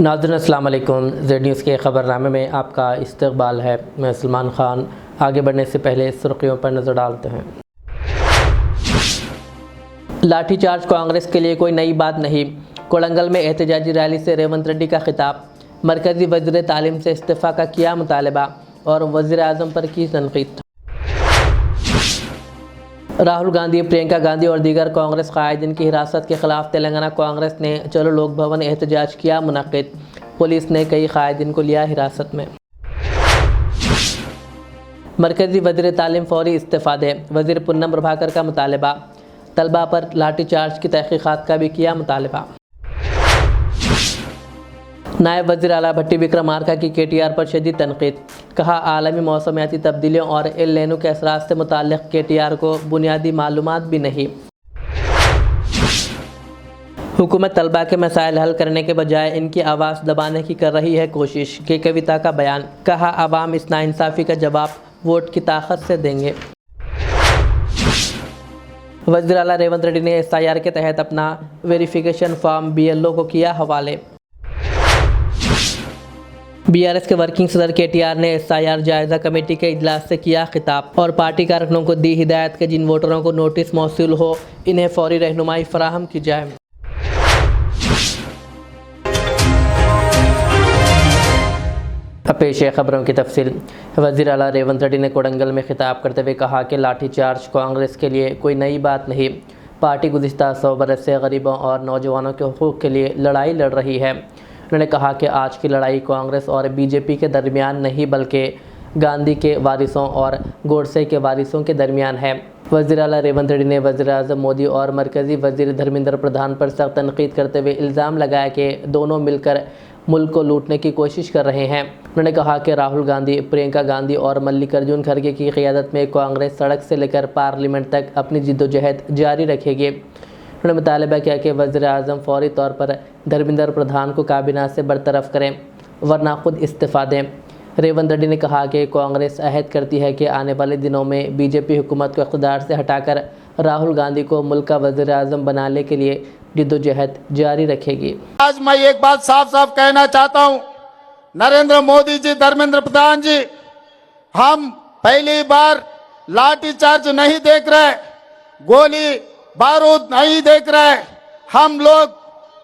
नाज़रीन अस्सलाम वालेकुम। ज़ेड न्यूज़ के ख़बरनामे में आपका इस्तकबाल है। मैं सलमान ख़ान। आगे बढ़ने से पहले सुर्खियों पर नज़र डालते हैं। लाठीचार्ज कांग्रेस के लिए कोई नई बात नहीं। कोड़ंगल में एहतजाजी रैली से रेवंत रेड्डी का खिताब। मरकज़ी वज़ीर तालीम से इस्तीफ़ा का किया मुतालबा और वज़ीर आज़म पर की तनक़ीद। राहुल गांधी, प्रियंका गांधी और दीगर कांग्रेस कायदीन की हिरासत के खिलाफ तेलंगाना कांग्रेस ने चलो लोक भवन एहतजाज किया मुनक़्क़िद। पुलिस ने कई कायदीन को लिया हिरासत में। मरकज़ी वज़ीर तालीम फौरी इस्तीफ़ा दे, वज़ीर पुन्नम प्रभाकर का मुतालबा। तलबा पर लाठीचार्ज की तहक़ीक़ात का भी किया मुतालबा। नायब वज़ीर आला भट्टी विक्रमार्का की KTR पर शदीद तनक़ीद। कहा, आलमी मौसमियाती तब्दीलियों और एल नीनो के असरात से मुताल्लिक़ KTR को बुनियादी मालूमात भी नहीं। हुकूमत तलबा के मसाइल हल करने के बजाय इनकी आवाज़ दबाने की कर रही है कोशिश। के कविता का बयान। कहा, आवाम इस नाइंसाफ़ी का जवाब वोट की ताकत से देंगे। वज़ीर आला रेवंत रेड्डी ने SIR के तहत अपना वेरिफिकेशन फॉर्म BLO को किया हवाले। BRS के वर्किंग सदर KTR ने SIR जायज़ा कमेटी के इजलास से किया खिताब और पार्टी कारकुनों को दी हिदायत कि जिन वोटरों को नोटिस मौसूल हो इन्हें फौरी रहनुमाई फराहम की जाए। अब पेश है खबरों की तफसील। वज़ीर आला रेवंत रेड्डी ने कोड़ंगल में खिताब करते हुए कहा कि लाठीचार्ज कांग्रेस के लिए कोई नई बात नहीं। पार्टी गुज़िश्ता 100 बरस से गरीबों और नौजवानों के हुकूक़ के लिए लड़ाई लड़ रही है। उन्होंने कहा कि आज की लड़ाई कांग्रेस और BJP के दरमियान नहीं बल्कि गांधी के वारिसों और गोडसे के वारिसों के दरमियान है। वज़ीर आला रेवंत रेड्डी ने वज़ीर आज़म मोदी और मरकज़ी वज़ीर धर्मेंद्र प्रधान पर सख्त तनक़ीद करते हुए इल्ज़ाम लगाया कि दोनों मिलकर मुल्क को लूटने की कोशिश कर रहे हैं। उन्होंने कहा कि राहुल गांधी, प्रियंका गांधी और मल्लिकार्जुन खड़गे की क़ियादत में कांग्रेस सड़क से लेकर पार्लियामेंट तक अपनी जिद्दोजहद जारी रखेगी। उन्होंने मुतालबा किया कि वज़ीर आज़म फौरी तौर पर धर्मेंद्र प्रधान को काबीना से बरतरफ करें वरना खुद इस्तीफ़ा दें। रेवंत रेड्डी ने कहा कि कांग्रेस अहद करती है कि आने वाले दिनों में BJP हुकूमत को इक़्तिदार से हटाकर राहुल गांधी को मुल्क का वज़ीर आज़म बनाने के लिए जिद्दोजहद जारी रखेगी। आज मैं एक बात साफ साफ कहना चाहता हूं, नरेंद्र मोदी जी, धर्मेंद्र प्रधान जी, हम पहली बार लाठीचार्ज नहीं देख रहे, गोली बारूद नहीं देख रहे। हम लोग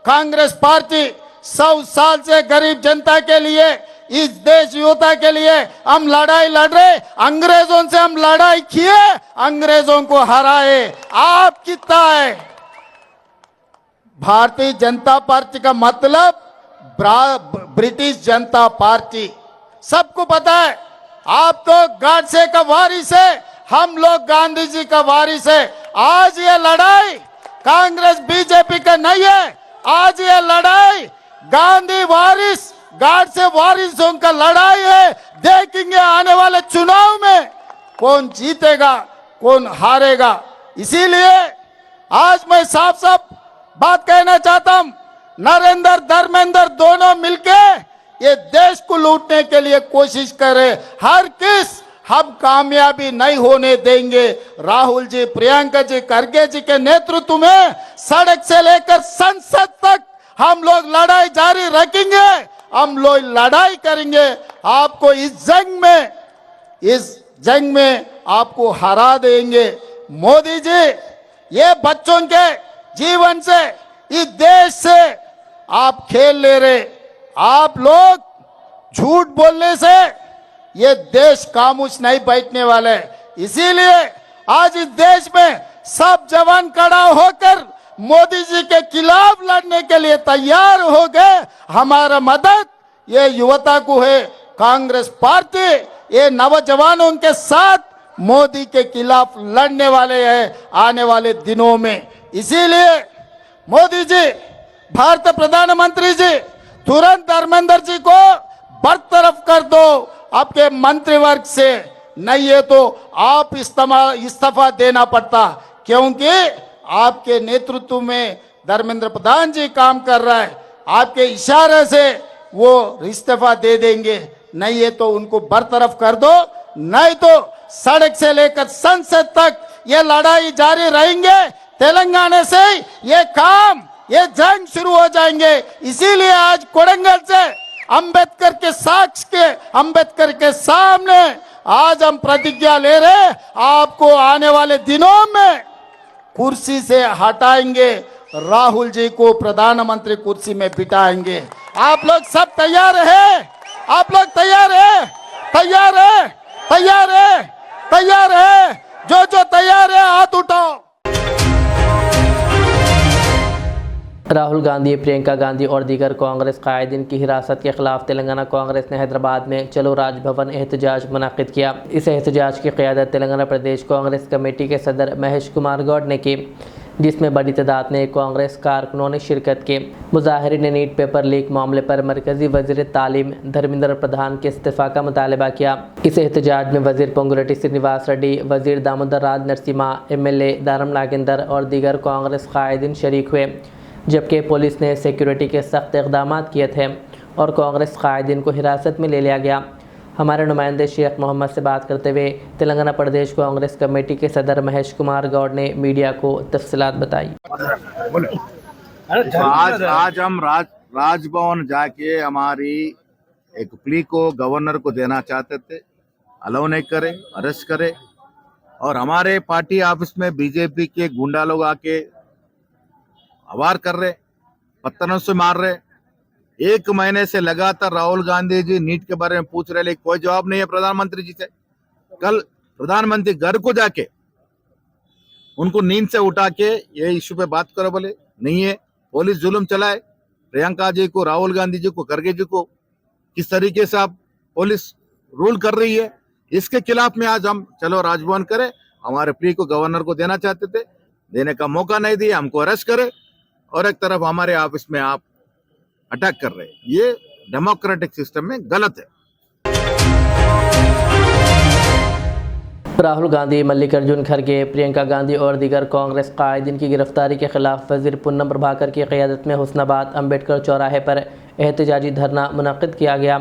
कांग्रेस पार्टी 100 साल से गरीब जनता के लिए, इस देश युवता के लिए हम लड़ाई लड़ रहे। अंग्रेजों से हम लड़ाई किए, अंग्रेजों को हराए। आप कितना है? भारतीय जनता पार्टी का मतलब ब्रिटिश जनता पार्टी, सबको पता है। आप तो गाडसे का वारिस है, हम लोग गांधी जी का वारिस है। आज ये लड़ाई कांग्रेस BJP का नहीं है, आज ये लड़ाई गांधी वारिस, गाडसे वारिसों का लड़ाई है। देखेंगे आने वाले चुनाव में कौन जीतेगा, कौन हारेगा। इसीलिए आज मैं साफ साफ बात कहना चाहता हूं, नरेंद्र धर्मेंद्र दोनों मिलके ये देश को लूटने के लिए कोशिश करे। हर किस हम कामयाबी नहीं होने देंगे। राहुल जी, प्रियंका जी, खड़गे जी के नेतृत्व में सड़क से लेकर संसद तक हम लोग लड़ाई जारी रखेंगे। हम लोग लड़ाई करेंगे। आपको इस जंग में आपको हरा देंगे। मोदी जी, ये बच्चों के जीवन से, इस देश से आप खेल ले रहे। आप लोग झूठ बोलने से ये देश खामोश नहीं बैठने वाले। इसीलिए आज इस देश में सब जवान खड़ा होकर मोदी जी के खिलाफ लड़ने के लिए तैयार हो गए। हमारा मदद ये युवता को है। कांग्रेस पार्टी ये नौजवानों के साथ मोदी के खिलाफ लड़ने वाले हैं आने वाले दिनों में। इसीलिए मोदी जी, भारत प्रधानमंत्री जी, तुरंत धर्मेंद्र जी को बरतरफ कर दो आपके मंत्रिवर्ग से, नहीं है तो आप इस्तीफा देना पड़ता। क्योंकि आपके नेतृत्व में धर्मेंद्र प्रधान जी काम कर रहा है। आपके इशारे से वो इस्तीफा दे देंगे, नहीं है तो उनको बरतरफ कर दो, नहीं तो सड़क से लेकर संसद तक ये लड़ाई जारी रहेंगे। तेलंगाना से ये काम ये जंग शुरू हो जाएंगे। इसीलिए आज कोडंगल से अंबेडकर के साक्ष के अंबेडकर के सामने आज हम प्रतिज्ञा ले रहे हैं, आपको आने वाले दिनों में कुर्सी से हटाएंगे, राहुल जी को प्रधानमंत्री कुर्सी में बिठाएंगे। आप लोग सब तैयार है? आप लोग तैयार है? तैयार है? तैयार है? तैयार है? जो तैयार है हाथ उठाओ। राहुल गांधी, प्रियंका गांधी और दीगर कांग्रेस कायदीन की हिरासत के खिलाफ तेलंगाना कांग्रेस ने हैदराबाद में चलो राजभवन एहतजाज मुनक्किद किया। इस एहतजाज की क़यादत तेलंगाना प्रदेश कांग्रेस कमेटी के सदर महेश कुमार गौड़ ने की, जिसमें बड़ी तादाद में कांग्रेस कारकुनों ने शिरकत की। मुजाहिरीन ने नीट पेपर लीक मामले पर मरकजी वजीर तालीम धर्मेंद्र प्रधान के इस्तीफ़ा का मुतालबा किया। इस एहतजाज में वजीर पोंगुलेटी श्रीनिवास रेड्डी, वजीर दामोदर राज नरसिम्हा, MLA दारम नागेंदर और दीगर कांग्रेस कायदीन शरीक हुए, जबकि पुलिस ने सिक्योरिटी के सख्त इक़दाम किए थे और कांग्रेस कायदीन को हिरासत में ले लिया गया। हमारे नुमाइंदे शेख मोहम्मद से बात करते हुए तेलंगाना प्रदेश कांग्रेस कमेटी के सदर महेश कुमार गौड़ ने मीडिया को तफसीलात बताई। आज हम राजभवन जाके हमारी एक प्ली को गवर्नर को देना चाहते थे, अलाउ नहीं करे, अरेस्ट करे। और हमारे पार्टी ऑफिस में बीजेपी के गुंडा लोग आके आवार कर रहे, पत्थरों से मार रहे। 1 महीने से लगातार राहुल गांधी जी नीट के बारे में पूछ रहे, लेकिन कोई जवाब नहीं है प्रधानमंत्री जी से। कल प्रधानमंत्री घर को जाके उनको नींद से उठा के ये इश्यू पे बात करो बोले, नहीं है। पुलिस जुल्म चलाए, प्रियंका जी को, राहुल गांधी जी को, खड़गे जी को किस तरीके से आप पुलिस रूल कर रही है, इसके खिलाफ में आज हम चलो राजभवन करे। हमारे प्ली को गवर्नर को देना चाहते थे, देने का मौका नहीं दिया, हमको अरेस्ट करे और एक तरफ हमारे ऑफिस में आप अटैक कर रहे हैं। ये डेमोक्रेटिक सिस्टम में गलत है। राहुल गांधी, मल्लिकार्जुन खड़गे, प्रियंका गांधी और दीगर कांग्रेस कायदीन की गिरफ्तारी के खिलाफ वजीर पूनम प्रभाकर की क़यादत में हुस्नाबाद अम्बेडकर चौराहे पर एहतजाजी धरना मुनक्किद किया गया।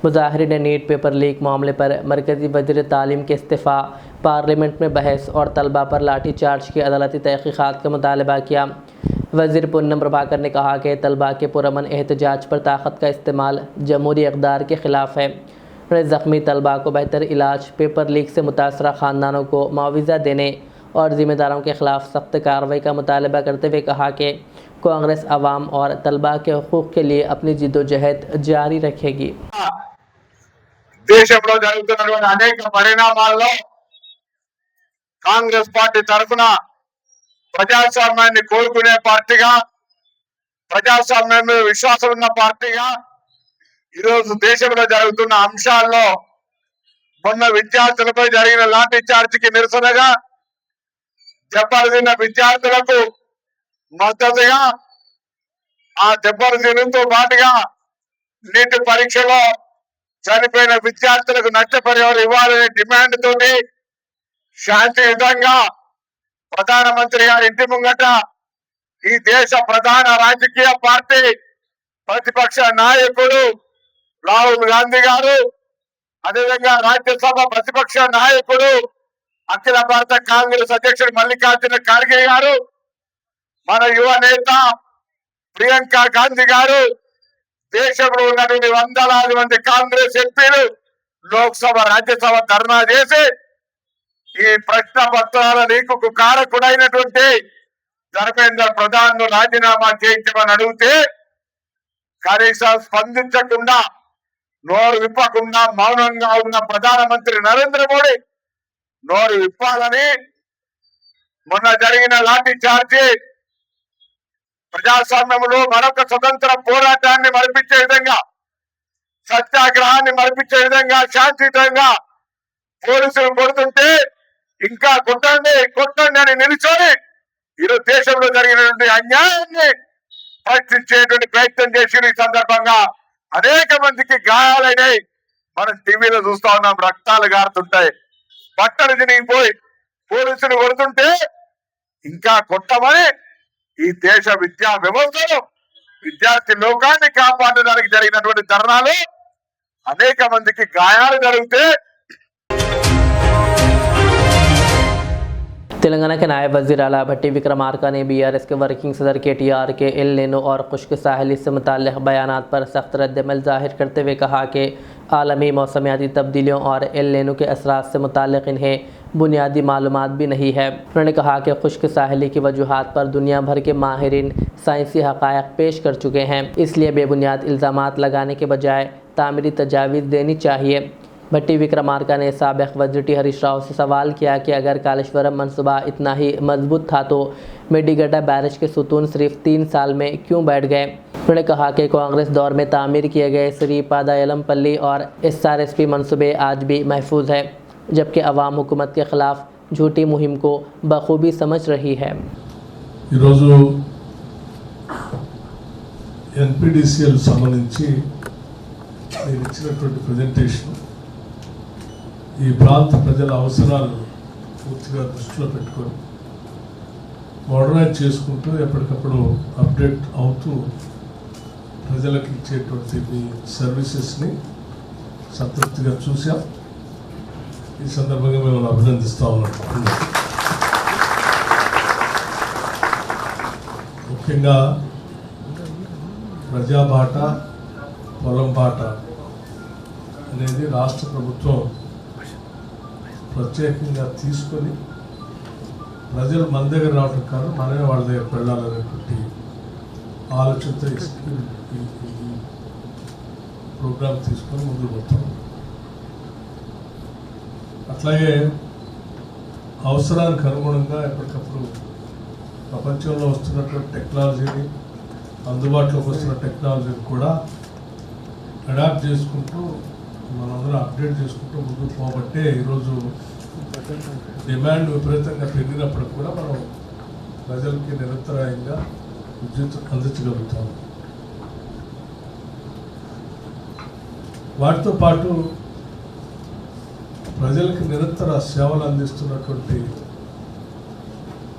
मुजाहिरीन ने नीट पेपर लीक मामले पर मरकजी वजीर तालीम के इस्तीफ़ा, पार्लियामेंट में बहस और तलबा पर लाठी चार्ज की अदालती तहक़ीक़ात का मुतालबा किया। वज़ीर पूनम प्रभाकर ने कहा कि तलबा के पुरअमन एहतजाज पर ताकत का इस्तेमाल जमहूरी इक़दार के ख़िलाफ़ है। उन्हें ज़ख्मी तलबा को बेहतर इलाज, पेपर लीक से मुतासरा ख़ानदानों को मुआवज़ा देने और ज़िम्मेदारों के ख़िलाफ़ सख्त कार्रवाई का मुतालबा करते हुए कहा कि कांग्रेस अवाम और तलबा के हकूक़ के लिए अपनी जिद्दोजहद जारी रखेगी। దేశంలో జరుగుతున్నటువంటి అనేక పరిణామాల్లో కాంగ్రెస్ పార్టీ తరఫున ప్రజాస్వామ్యాన్ని కోరుకునే పార్టీగా, ప్రజాస్వామ్యం మీద విశ్వాసం ఉన్న పార్టీగా ఈరోజు దేశంలో జరుగుతున్న అంశాల్లో మొన్న విద్యార్థులపై జరిగిన లాఠీ చార్జికి నిరసనగా, దెబ్బలు తిన్న విద్యార్థులకు మద్దతుగా, ఆ దెబ్బలు తినడంతో పాటుగా నీటి పరీక్షలో చనిపోయిన విద్యార్థులకు నష్టపరిహారం ఇవ్వాలనే డిమాండ్ తోటి శాంతియుతంగా ప్రధానమంత్రి గారి ఇంటి ముంగట ఈ దేశ ప్రధాన రాజకీయ పార్టీ ప్రతిపక్ష నాయకుడు రాహుల్ గాంధీ గారు, అదేవిధంగా రాజ్యసభ ప్రతిపక్ష నాయకుడు అఖిల భారత కాంగ్రెస్ అధ్యక్షుడు మల్లికార్జున ఖార్గే గారు, మన యువ నేత ప్రియాంక గాంధీ గారు, దేశంలో ఉన్నటువంటి వందలాది మంది కాంగ్రెస్ ఎంపీలు లోక్సభ, రాజ్యసభ ధర్నా చేసి ఈ ప్రశ్న పత్రాల లీకుకు కారకుడైనటువంటి ధర్మేంద్ర ప్రధాన్ ను రాజీనామా చేయించమని అడిగితే కనీసం స్పందించకుండా, నోరు విప్పకుండా మౌనంగా ఉన్న ప్రధానమంత్రి నరేంద్ర మోడీ నోరు విప్పాలని మొన్న జరిగిన లాఠీ చార్జీ ప్రజాస్వామ్యంలో మరొక స్వతంత్ర పోరాటాన్ని మరిపించే విధంగా, సత్యాగ్రహాన్ని మరిపించే విధంగా శాంతియుతంగా పోలీసులు కొడుతుంటే ఇంకా కొట్టండి కొట్టండి అని నిలుచొని ఈరోజు దేశంలో జరిగినటువంటి అన్యాయాన్ని ప్రశ్నించేటువంటి ప్రయత్నం చేసిన ఈ సందర్భంగా అనేక మందికి గాయాలైనాయి. మనం టీవీలో చూస్తా ఉన్నాం, రక్తాలు గారుతుంటాయి, బట్టలు చినిగిపోయి పోలీసులు కొడుతుంటే ఇంకా కొట్టమని ఈ దేశ విద్యా వ్యవస్థలో విద్యార్థి లోకాన్ని కాపాడడానికి జరిగినటువంటి ధర్నాలు అనేక మందికి గాయాలు జరిగితే तेलंगाना के नायब वज़ीर आला भट्टी विक्रमार्का ने बीआरएस के वर्किंग सदर KTR के एल निनो और खुश्क साहिली से मुताल्लिक़ बयानात पर सख्त रद्दअमल ज़ाहिर करते हुए कहा कि आलमी मौसमियाती तब्दीलियों और एल निनो के असरात से मुताल्लिक़ इन्हें बुनियादी मालूमात भी नहीं है। उन्होंने कहा कि खुश्क साहिली की वजूहात पर दुनिया भर के माहिरीन साइंसी हक़ायक़ पेश कर चुके हैं, इसलिए बेबुनियाद इल्ज़ामात लगाने के बजाय तामीरी तजावीज़ देनी चाहिए। भट्टी विक्रमार्का ने साबिक़ वज़ीर हरीश राव से सवाल किया कि अगर कालेश्वरम मनसूबा इतना ही मजबूत था तो मेडिगड्डा बैरेज के सुतून सिर्फ 3 साल में क्यों बैठ गए। उन्होंने कहा कि कांग्रेस दौर में तामीर किए गए श्रीपादा यलमपल्ली और SRSP मनसूबे आज भी महफूज है, जबकि अवाम हुकूमत के ख़िलाफ़ झूठी मुहिम को बखूबी समझ रही है। NPDCL సంబంధించి నేను ఇచ్చినటువంటి ప్రెజెంటేషన్ ఈ ప్రాంత ప్రజల అవసరాలు పూర్తిగా దృష్టిలో పెట్టుకొని మోడరైజ్ చేసుకుంటూ ఎప్పటికప్పుడు అప్డేట్ అవుతూ ప్రజలకు ఇచ్చేటువంటి మీ సర్వీసెస్ని సంతృప్తిగా చూసాం। ఈ సందర్భంగా మేము అభినందిస్తా ఉన్నాం। ముఖ్యంగా ప్రజాబాట పొలం బాట అనేది రాష్ట్ర ప్రభుత్వం ప్రత్యేకంగా తీసుకొని ప్రజలు మన దగ్గర రావడం కాదు, మనమే వాళ్ళ దగ్గర వెళ్ళాలనేటువంటి ఆలోచనతో ఈ ప్రోగ్రాం తీసుకొని ముందుకు పోతాం। అట్లాగే అవసరానికి అనుగుణంగా ఎప్పటికప్పుడు ప్రపంచంలో వస్తున్నటువంటి టెక్నాలజీని, అందుబాటులోకి వస్తున్న టెక్నాలజీని కూడా అడాప్ట్ చేసుకుంటూ మనందరం అప్డేట్ చేసుకుంటూ ముందుకు పోబట్టే ఈరోజు డిమాండ్ విపరీతంగా పెరిగినప్పుడు కూడా మనం ప్రజలకి నిరంతరాయంగా విద్యుత్ అందించగలుగుతాం। వాటితో పాటు ప్రజలకు నిరంతర సేవలు అందిస్తున్నటువంటి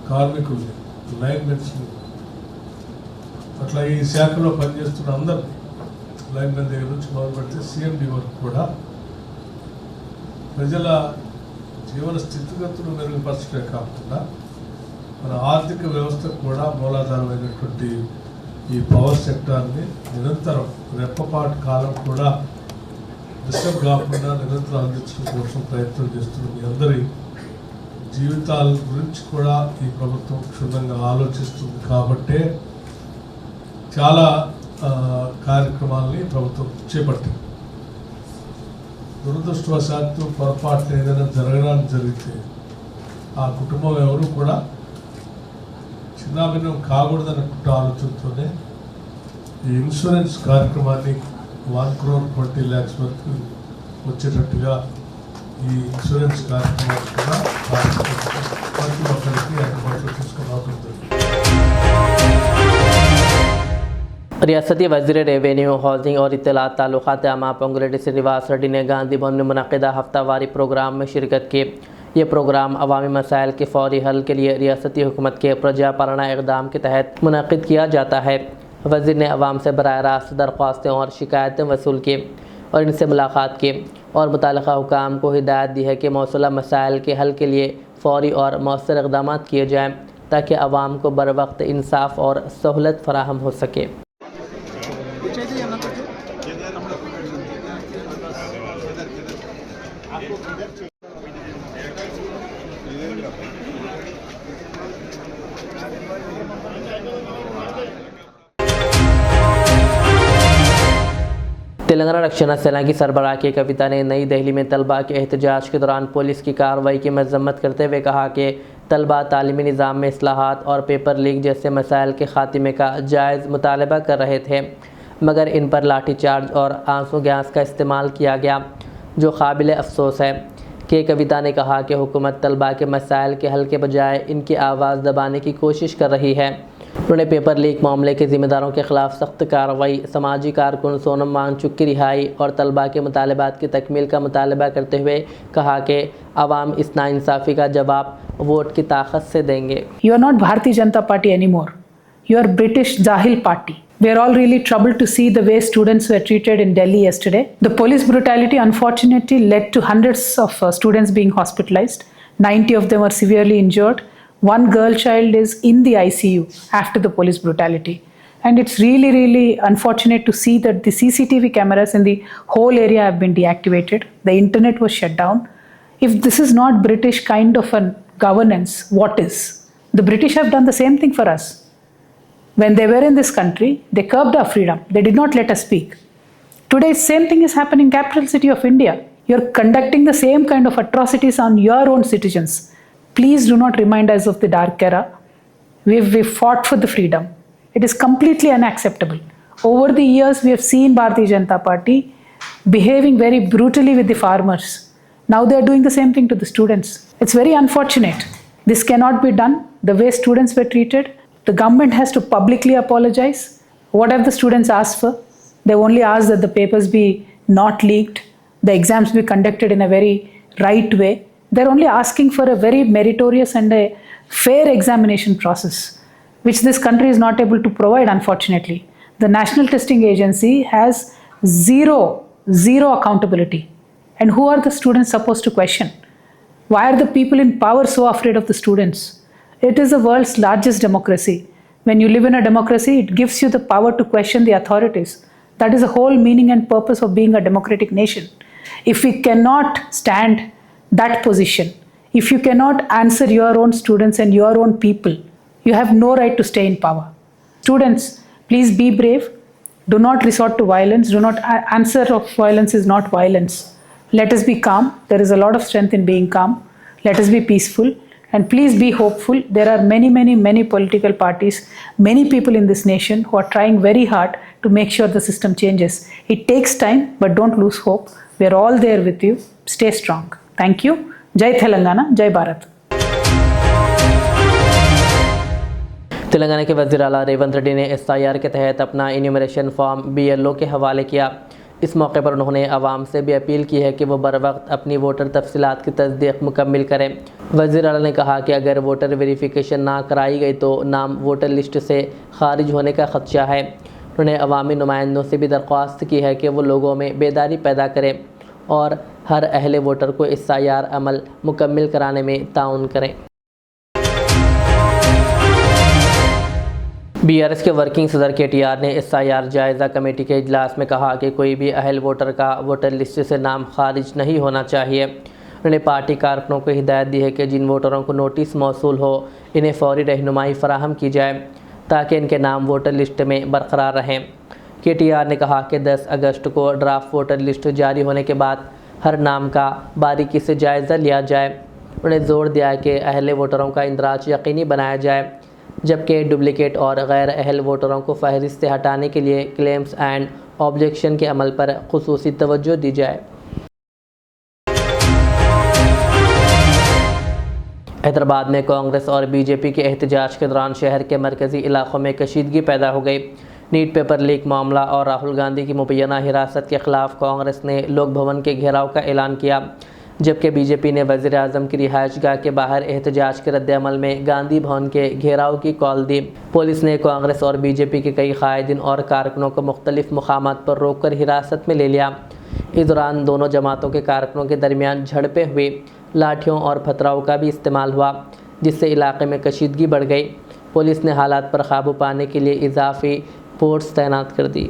కార్మికుల్ని, లైన్మెన్స్ని, అట్లాగే ఈ శాఖలో పనిచేస్తున్న అందరినీ, లైన్మెన్ దగ్గర నుంచి మొదలు పెడితే CMD వరకు కూడా ప్రజల జీవన స్థితిగతులు మెరుగుపరచడమే కాకుండా మన ఆర్థిక వ్యవస్థకు కూడా మూలాధారమైనటువంటి ఈ పవర్ సెక్టార్ని నిరంతరం రెప్పపాటు కాలం కూడా డిస్టర్బ్ కాకుండా నిరంతరం అందించడం కోసం ప్రయత్నం చేస్తున్న మీ అందరి జీవితాల గురించి కూడా ఈ ప్రభుత్వం క్షుణ్ణంగా ఆలోచిస్తుంది కాబట్టే చాలా కార్యక్రమాలని ప్రభుత్వం చేపట్టింది। దురదృష్టవశాత్తు పొరపాట్లు ఏదైనా జరగడానికి జరిగితే ఆ కుటుంబం ఎవరు కూడా చిన్నాభిన్నం కాకూడదన్నటువంటి ఆలోచనతోనే ఈ ఇన్సూరెన్స్ కార్యక్రమాన్ని 1,20 lakhs వరకు వచ్చేటట్టుగా ఈ ఇన్సూరెన్స్ కార్యక్రమాన్ని కూడా ప్రతి ఒక్కరికి అందుబాటులో తీసుకురావడం జరిగింది। रियासती वज़ीर रेवेन्यू, हाउसिंग और इत्तलात ताल्लुकात आमा पंगुलेडी श्रीनिवास रेड्डी ने गांधी भवन में मुनक़िदा हफ्तावारी प्रोग्राम में शिरकत की। ये प्रोग्राम अवामी मसाइल के फौरी हल के लिए रियासती हुकूमत के प्रजापालना इक़दाम के तहत मुनक़िद किया जाता है। वज़ीर ने अवाम से बराह रास्त दरख्वास्तें और शिकायतें वसूल की और इनसे मुलाकात की और मुतल्लिक़ा हुकाम को हिदायत दी है कि मौसूला मसाइल के हल के लिए फौरी और मौसर इक़दाम किए जाएँ ताकि अवाम को बर वक्त इंसाफ और सहूलत फ़राहम हो सके। तेलंगाना रक्षणा सेना की सरबराह के कविता ने नई दिल्ली में तलबा के एहतजाज के दौरान पुलिस की कार्रवाई की मजम्मत करते हुए कहा कि तलबा तालीमी निज़ाम में इस्लाहात और पेपर लीक जैसे मसाइल के ख़ात्मे का जायज़ मुतालबा कर रहे थे, मगर इन पर लाठीचार्ज और आंसू गैस का इस्तेमाल किया गया, जो काबिल अफसोस है। के कविता ने कहा कि हुकूमत तलबा के मसाइल के हल के बजाय इनकी आवाज़ दबाने की कोशिश कर रही है। उन्होंने पेपर लीक मामले के ज़िम्मेदारों के ख़िलाफ़ सख्त कार्रवाई, समाजी कारकुन सोनम वांगचुक की रिहाई और तलबा के मुतालबात की तकमील का मुतालबा करते हुए कहा कि अवाम इस नाइंसाफ़ी का जवाब वोट की ताकत से देंगे। You are not Bharatiya Janata Party anymore. You are British Jahil Party. We are all really troubled to see the way students were treated in Delhi yesterday. The police brutality unfortunately led to hundreds of students being hospitalized. 90 of them were severely injured. One girl child is in the ICU after the police brutality. And it's really, really unfortunate to see that the CCTV cameras in the whole area have been deactivated. The internet was shut down. If this is not British kind of a governance, what is? The British have done the same thing for us. When they were in this country, they curbed our freedom. They did not let us speak. Today, same thing is happening in capital city of India. You're conducting the same kind of atrocities on your own citizens. Please do not remind us of the dark era. We've fought for the freedom. It is completely unacceptable. Over the years, we have seen Bharatiya Janata Party behaving very brutally with the farmers. Now they are doing the same thing to the students. It's very unfortunate. This cannot be done. The way students were treated, the government has to publicly apologize. What have the students asked for? They only asked that the papers be not leaked, the exams be conducted in a very right way. They're only asking for a very meritorious and a fair examination process, which this country is not able to provide, unfortunately. The National Testing Agency has zero accountability. And who are the students supposed to question? Why are the people in power so afraid of the students? It is the world's largest democracy. When you live in a democracy, it gives you the power to question the authorities. That is the whole meaning and purpose of being a democratic nation. If we cannot stand that position, if you cannot answer your own students and your own people, you have no right to stay in power. Students, please be brave. Do not resort to violence. Answer of violence is not violence. Let us be calm. There is a lot of strength in being calm. Let us be peaceful. And please be hopeful. There are many political parties, many people in this nation who are trying very hard to make sure the system changes. It takes time, but don't lose hope. We are all there with you. Stay strong. Thank you. Jai Telangana, Jai Bharat. Telangana के वज़ीर आला रेवंत रेड्डी ने SIR के तहत अपना enumeration form BLO के हवाले किया। इस मौके पर उन्होंने आवाम से भी अपील की है कि वो बर वक्त अपनी वोटर तफसीलात की तस्दीक मुकम्मल करें। वज़ीर आला ने कहा कि अगर वोटर वेरिफिकेशन ना कराई गई तो नाम वोटर लिस्ट से खारिज होने का ख़दशा है। उन्होंने अवामी नुमाइंदों से भी दरख्वास्त की है कि वो लोगों में बेदारी पैदा करें और हर अहले वोटर को SIR अमल मुकम्मल कराने में ताउन करें। BRS के वर्किंग सदर KTR ने SIR जायज़ा कमेटी के इजलास में कहा कि कोई भी अहल वोटर का वोटर लिस्ट से नाम खारिज नहीं होना चाहिए। उन्होंने पार्टी कारकुनों को हिदायत दी है कि जिन वोटरों को नोटिस मौसूल हो इन्हें फ़ौरी रहनुमाई फराहम की जाए ताकि इनके नाम वोटर लिस्ट में बरकरार रहें। KTR ने कहा कि 10 अगस्त को ड्राफ्ट वोटर लिस्ट जारी होने के बाद हर नाम का बारीकी से जायज़ा लिया जाए। उन्होंने ज़ोर दिया कि अहले वोटरों का इंदराज यकीनी बनाया जाए, जबकि डुप्लिकेट और गैर अहल वोटरों को फहरिस्त से हटाने के लिए क्लेम्स एंड ऑब्जेक्शन के अमल पर खुसूसी तवज्जो दी जाए। हैदराबाद में कांग्रेस और BJP के एहतजाज के दौरान शहर के मरकज़ी इलाक़ों में कशीदगी पैदा हो गई। नीट पेपर लीक मामला और राहुल गांधी की मुबैना हिरासत के ख़िलाफ़ कांग्रेस ने लोक भवन के घेराव का ऐलान किया, जबकि BJP ने वज़ीर आज़म की रिहाइशगाह के बाहर एहतजाज के रद्द-ए-अमल में गांधी भवन के घेराव की कॉल दी। पुलिस ने कांग्रेस और BJP के कई कायदीन और कारकुनों को मुख्तलिफ मकामात पर रोककर हिरासत में ले लिया। इस दौरान दोनों जमातों के कारकुनों के दरमियान झड़पें हुई, लाठियों और पथराव का भी इस्तेमाल हुआ, जिससे इलाके में कशीदगी बढ़ गई। पुलिस ने हालात पर काबू पाने के लिए इजाफी फोर्स तैनात कर दी।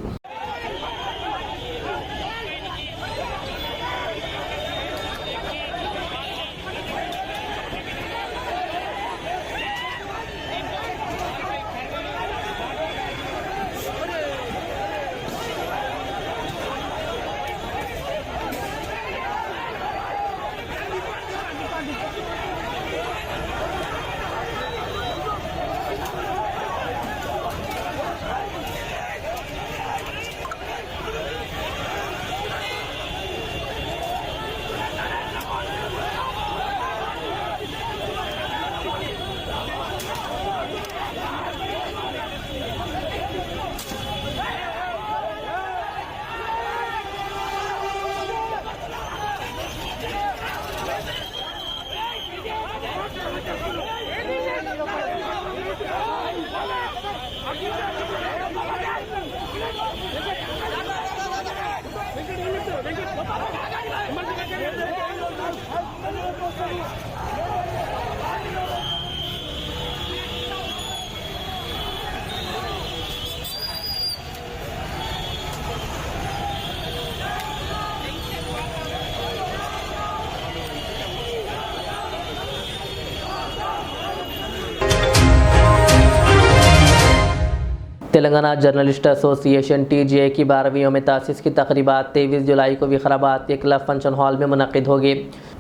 तेलंगाना जर्नलिस्ट एसोसिएशन TJA की 12वीं में तासीस की तकरीबात 23 जुलाई को विखराबाद के क्लब फंक्शन हॉल में मुनक़िद होगी।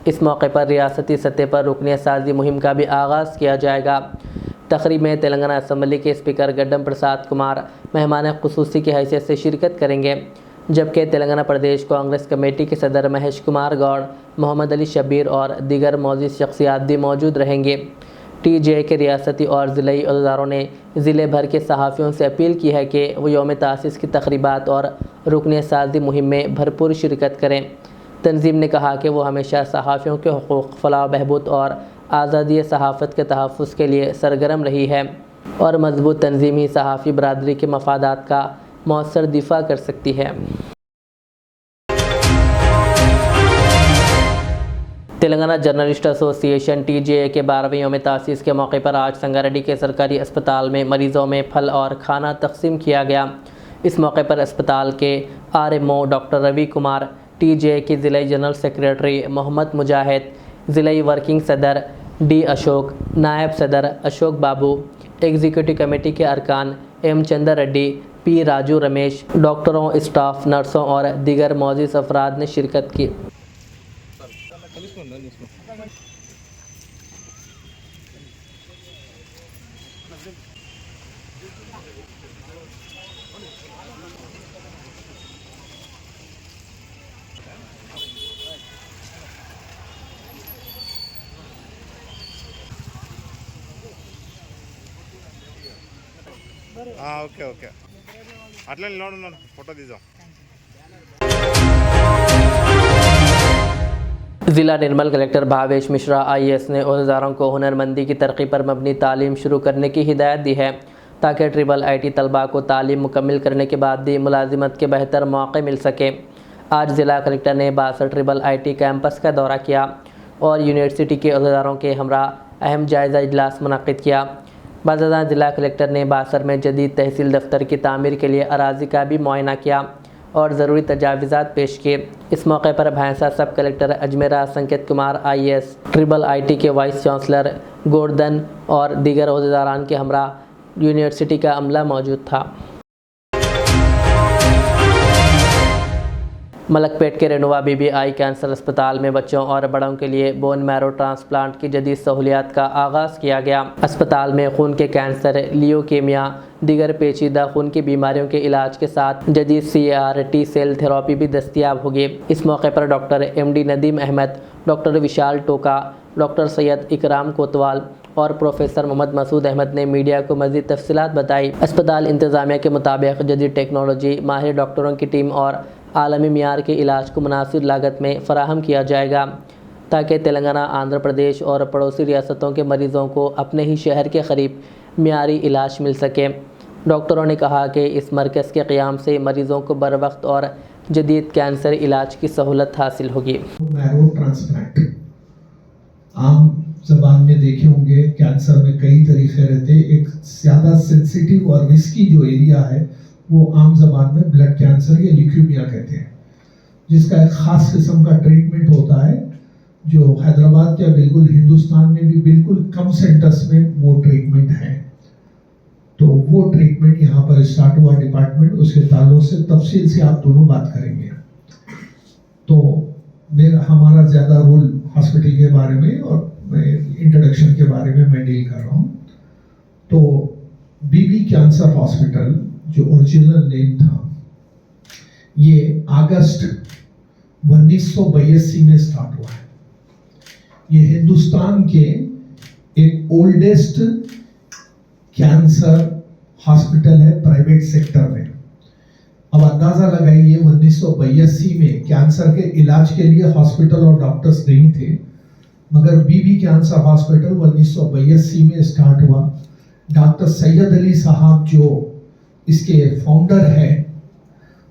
इस मौके पर रियासती सतह पर रुकनियत साजी मुहिम का भी आगाज़ किया जाएगा। तकरीब में तेलंगाना असम्बली के स्पीकर गड्डम प्रसाद कुमार मेहमान ख़ुसूसी की हैसियत से शिरकत करेंगे, जबकि तेलंगाना प्रदेश कांग्रेस कमेटी के सदर महेश कुमार गौड़, मोहम्मद अली शब्बीर और दीगर मौजूद शख्सियात भी मौजूद रहेंगे। TJA के रियासती और ज़िले अहदेदारों ने ज़िले भर के सहाफ़ियों से अपील की है कि वो यौम तासीस की तकरीबात और रुकनियत साजी मुहिम में भरपूर शिरकत करें। तंजीम ने कहा कि वो हमेशा सहाफ़ियों के हुकूक़, फलाह बहबूद और आज़ादी सहाफ़त के तहफ़्फ़ुज़ के लिए सरगर्म रही है और मजबूत तंजीम ही सहाफ़ी बरादरी के मफादात का मौसर दिफा कर सकती है। तेलंगाना जर्नलिस्ट एसोसिएशन TJA के 12वीं में तासीस के मौके पर आज संगारेड्डी के सरकारी अस्पताल में मरीज़ों में फल और खाना तकसीम किया गया। इस मौके पर अस्पताल के RMO doctor Ravi Kumar, TJA की ज़िला जनरल सेक्रेटरी मोहम्मद मुजाहिद, ज़िला वर्किंग सदर D अशोक, नायब सदर अशोक बाबू, एग्जीक्यूटिव कमेटी के अरकान M चंदर रेड्डी, P राजू रमेश, डॉक्टरों, स्टाफ, नर्सों और दीगर मौजूद अफराद ने शिरकत की। ఓకే ఓకే అట్లా నిలబడు ఫోటో తీద్దాం। ज़िला निर्मल कलेक्टर भावेश मिश्रा IAS ने अहदेदारों को हुनरमंदी की तरक्की पर मबनी तालीम शुरू करने की हिदायत दी है, ताकि IIIT तलबा को तालीम मुकम्मल करने के बाद भी मुलाजिमत के बेहतर मौके मिल सके। आज ज़िला कलेक्टर ने 62 IIT कैंपस का दौरा किया और यूनिवर्सिटी के अहदेदारों के हमरा अहम जायज़ा इजलास मुनक़्क़िद किया। बाज़ादा ज़िला कलेक्टर ने बासर में जदीद तहसील दफ्तर की तामीर के लिए अराज़ी का भी मुआयना किया और ज़रूरी तजावीज़ात पेश किए। इस मौके पर भैंसा सब कलेक्टर अजमेरा संकेत कुमार IAS, IIIT के वाइस चांसलर गोवर्धन और दीगर अहदेदारान के हमरा यूनिवर्सिटी का अमला मौजूद था। मलकपेट के रेनुवा बीबी आई कैंसर अस्पताल में बच्चों और बड़ों के लिए बोन मैरो ट्रांसप्लांट की जदीद सहूलियात का आगाज़ किया गया। अस्पताल में खून के कैंसर, लियोकेमिया, दीगर पेचीदा खून की बीमारियों के इलाज के साथ जदीद CAR-T सेल थेरेपी भी दस्तियाब होगी। इस मौके पर doctor MD Nadeem Ahmad, doctor Vishal Toka, doctor Syed इकराम कोतवाल और प्रोफेसर मोहम्मद मसूद अहमद ने मीडिया को मज़ीद तफसीलात बताई। अस्पताल इंतज़ामिया के मुताबिक जदीद टेक्नोलॉजी, माहिर डॉक्टरों की टीम और आलमी मियार के इलाज को मुनासिब लागत में फ़राहम किया जाएगा, ताकि तेलंगाना, आंध्र प्रदेश और पड़ोसी रियासतों के मरीज़ों को अपने ही शहर के करीब मियारी इलाज मिल सके। डॉक्टरों ने कहा कि इस मरकज़ के क़याम से मरीज़ों को बर वक्त और जदीद कैंसर इलाज की सहूलत हासिल होगी। मैरो ट्रांसप्लांट आम ज़बान में देखे होंगे, कैंसर में कई तरीके रहते हैं। एक ज़्यादा सेंसिटिव और रिस्की जो एरिया है वो आम ज़बान में ब्लड कैंसर या ल्यूकेमिया कहते हैं, जिसका एक ख़ास किस्म का ट्रीटमेंट होता है जो हैदराबाद के बिल्कुल हिंदुस्तान में भी बिल्कुल कम सेंटर्स में वो ट्रीटमेंट है। तो वो ट्रीटमेंट यहाँ पर स्टार्ट हुआ डिपार्टमेंट, उसके ताल्लुक से तफसील से आप दोनों बात करेंगे। तो हमारा ज़्यादा रोल हॉस्पिटल के बारे में और इंट्रोडक्शन के बारे में मैं डील कर रहा हूँ। तो बीबी कैंसर हॉस्पिटल जो ओरिजिनल नेम था, ये अगस्त 1982 में स्टार्ट हुआ है। ये हिंदुस्तान के एक ओल्डेस्ट कैंसर हॉस्पिटल है प्राइवेट सेक्टर में। अब अंदाजा लगाइए 1982 में कैंसर के इलाज के लिए हॉस्पिटल और डॉक्टर्स नहीं थे, मगर बीबी कैंसर हॉस्पिटल 1982 में स्टार्ट हुआ। डॉक्टर सैयद अली साहब जो इसके फाउंडर है,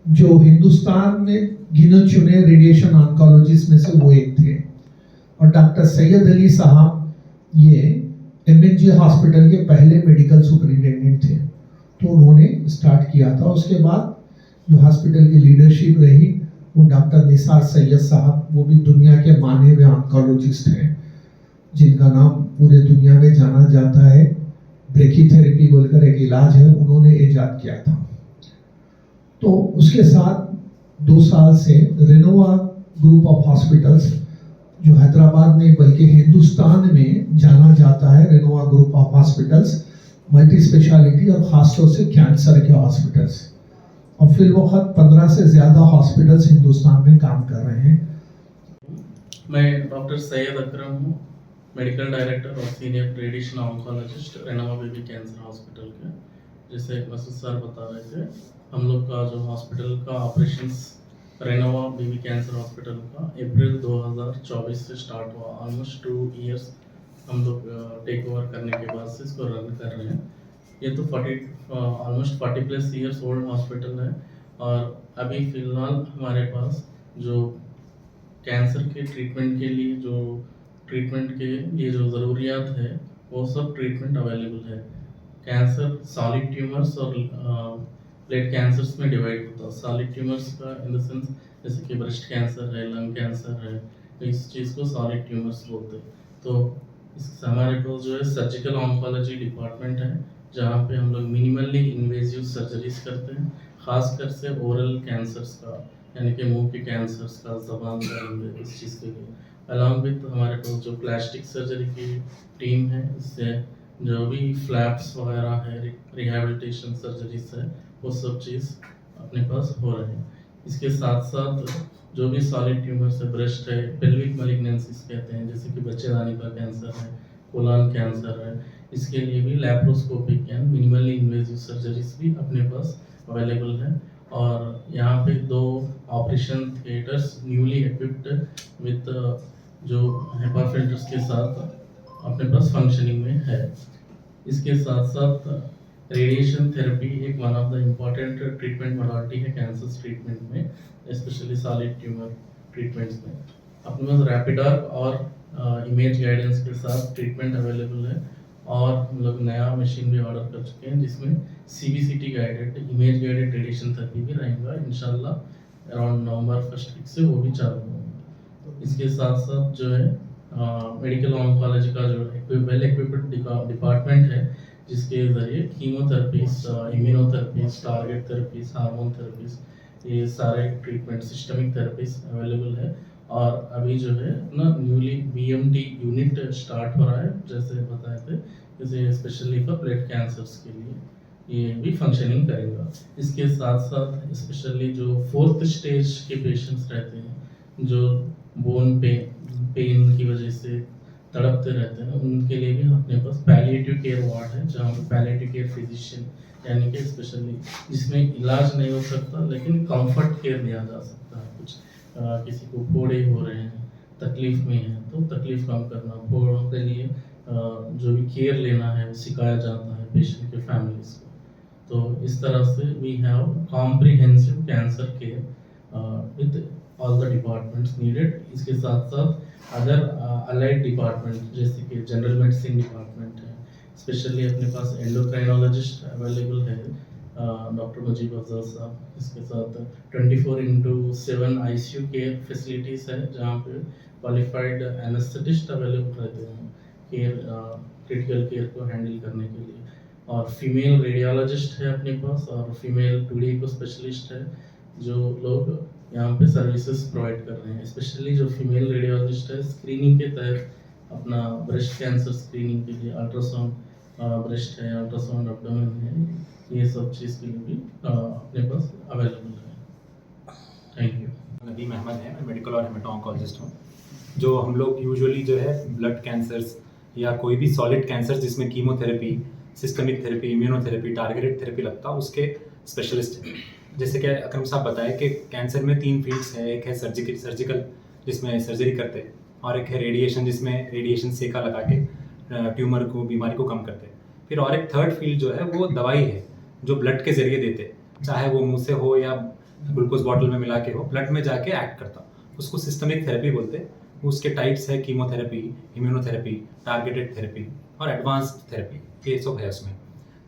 जो हिंदुस्तान में गिने चुने रेडिएशन ऑन्कोलॉजिस्ट में से वो एक थे। और डॉक्टर सैयद अली साहब ये MNG हॉस्पिटल के पहले मेडिकल सुपरिटेंडेंट थे, तो उन्होंने स्टार्ट किया था। उसके बाद जो हॉस्पिटल की लीडरशिप रही वो डॉक्टर निसार सैयद साहब, वो भी दुनिया के माने हुए ऑन्कोलॉजिस्ट हैं, जिनका नाम पूरे दुनिया में जाना जाता है ब्रेकीथेरेपी बोलकर एक इलाज है, उन्होंने इजाद किया था। तो उसके साथ 2 साल से रेनोवा ग्रुप ऑफ हॉस्पिटल्स, जो हैदराबाद में बल्कि हिंदुस्तान में जाना जाता है, Renova group of hospitals, multi speciality और ख़ासतौर से कैंसर के हॉस्पिटल्स, और फिर वक्त 15 से ज़्यादा हॉस्पिटल्स हिंदुस्तान में काम कर रहे हैं। मैं डॉक्टर सैयद अकरम हूँ, मेडिकल डायरेक्टर और senior radiation oncologist Renova baby cancer hospital के। जैसे मसूद सर बता रहे थे, हम लोग का जो हॉस्पिटल का operations Renova baby cancer hospital का अप्रैल 2024 से स्टार्ट हुआ। ऑलमोस्ट 2 इयर्स हम लोग टेक ओवर करने के बाद से इसको रन कर रहे हैं। ये तो ऑलमोस्ट 40+ ईयर्स ओल्ड हॉस्पिटल है, और अभी फ़िलहाल हमारे पास जो कैंसर के ट्रीटमेंट के लिए जो ज़रूरियात है वो सब ट्रीटमेंट अवेलेबल है। कैंसर सॉलिड ट्यूमर्स और प्लेट कैंसर्स में डिवाइड होता है। सॉलिड ट्यूमर्स का इन द सेंस जैसे कि ब्रेस्ट कैंसर है, लंग कैंसर है, तो इस चीज़ को सॉलिड ट्यूमर्स बोलते हैं। तो हमारे पास जो है सर्जिकल ऑन्कोलॉजी डिपार्टमेंट है, जहाँ पे हम लोग मिनिमली इन्वेजिव सर्जरीज करते हैं, खासकर से ओरल कैंसर्स का, यानी कि मुंह के कैंसर्स का, ज़बान का, इस चीज़ के लिए। अलॉन्ग विथ हमारे पास जो प्लास्टिक सर्जरी की टीम है, इससे जो भी फ्लैप्स वगैरह है, रिहेबिलिटेशन सर्जरीज है, वो सब चीज़ अपने पास हो रहे हैं। इसके साथ साथ जो भी सॉलिड ट्यूमर्स है, ब्रेस्ट है, पेल्विक मैलिग्नेंसीज कहते हैं, जैसे कि बच्चेदानी का कैंसर है, कोलन कैंसर है, इसके लिए भी laparoscopic and minimally invasive surgeries भी अपने पास अवेलेबल है। और यहाँ पे 2 operation theatres newly equipped with जो हेपा फिल्टर्स के साथ अपने पास फंक्शनिंग में है। इसके साथ साथ रेडिएशन थेरेपी एक one of the important treatment modality है कैंसर ट्रीटमेंट में, स्पेशली सॉलिड ट्यूमर ट्रीटमेंट्स में। अपने पास रैपिडार और इमेज गाइडेंस के साथ ट्रीटमेंट अवेलेबल है, और हम लोग नया मशीन भी ऑर्डर कर चुके हैं जिसमें CBCT guided image guided radiation therapy भी रहेगा। इंशाल्लाह अराउंड नवंबर 1st वीक से वो भी चालू होगा। इसके साथ साथ जो है मेडिकल ऑन्कोलॉजी का जो वेल इक्विप्ड डिपार्टमेंट है, जिसके ज़रिए chemotherapies, immunotherapies, target therapies, hormone therapies, ये सारे ट्रीटमेंट सिस्टमिक थेरेपीज अवेलेबल है। और अभी जो है ना न्यूली BMT यूनिट स्टार्ट हो रहा है, जैसे बताए थे, जैसे स्पेशली फॉर ब्लड कैंसर्स के लिए ये भी फंक्शनिंग करेगा। इसके साथ साथ स्पेशली जो 4th स्टेज के पेशेंट्स रहते हैं, जो बोन पेन की वजह से तड़पते रहते हैं, उनके लिए भी अपने पास पैलिएटिव केयर वार्ड है, जहाँ पे पैलिएटिव केयर फिजिशियन, यानी कि स्पेशली जिसमें इलाज नहीं हो सकता लेकिन कंफर्ट केयर दिया जा सकता है। कुछ किसी को फोड़े हो रहे हैं, तकलीफ में है, तो तकलीफ कम करना, फोड़ों के लिए जो भी केयर लेना है वो सिखाया जाता है पेशेंट के फैमिलीज को। तो इस तरह से we have comprehensive cancer care with all the departments needed. इसके साथ साथ अदर अलाइड डिपार्टमेंट जैसे कि जनरल मेडिसिन डिपार्टमेंट है, स्पेशली अपने पास एंडोक्राइनोलॉजिस्ट अवेलेबल है, डॉक्टर मुजीब अफजल साहब। इसके साथ 24/7 ICU केयर फैसिलिटीज़ है, जहाँ पे क्वालिफाइड एनेस्थेटिस्ट अवेलेबल रहते हैं क्रिटिकल केयर को हैंडल करने के लिए। और फीमेल रेडियोलॉजिस्ट है अपने पास, और फीमेल टूडी को स्पेशलिस्ट है, जो लोग यहाँ पे सर्विसेज प्रोवाइड कर रहे हैं। स्पेशली जो फीमेल रेडियोलॉजिस्ट है, स्क्रीनिंग के तहत अपना ब्रेस्ट कैंसर स्क्रीनिंग के लिए अल्ट्रासाउंड ब्रेस्ट है, अल्ट्रासाउंड एब्डोमेन है, ये सब चीज़ के लिए भी अपने पास अवेलेबल है। Thank you. नदीम अहमद है, मैं मेडिकल और हेमेटो ऑन्कोलॉजिस्ट हूँ। जो हम लोग यूजुअली जो है ब्लड कैंसर्स या कोई भी सॉलिड कैंसर जिसमें chemotherapy, systemic therapy, immunotherapy, targeted therapy लगता है, उसके स्पेशलिस्ट हैं। जैसे कि अकरम साहब बताए कि कैंसर में 3 फील्ड्स हैं, एक है सर्जिकल जिसमें सर्जरी करते हैं, और एक है रेडिएशन जिसमें रेडिएशन सेका लगा के ट्यूमर को, बीमारी को कम करते हैं। फिर और एक 3rd फील्ड जो है वो दवाई है, जो ब्लड के ज़रिए देते हैं, चाहे वो मुंह से हो या ग्लूकोज बॉटल में मिला के हो, ब्लड में जाके एक्ट करता, उसको सिस्टमिक थेरेपी बोलते हैं। उसके टाइप्स है कीमोथेरेपी, इम्यूनोथेरेपी, टारगेटेड थेरेपी और एडवांस्ड थेरेपी, ये सब है उसमें।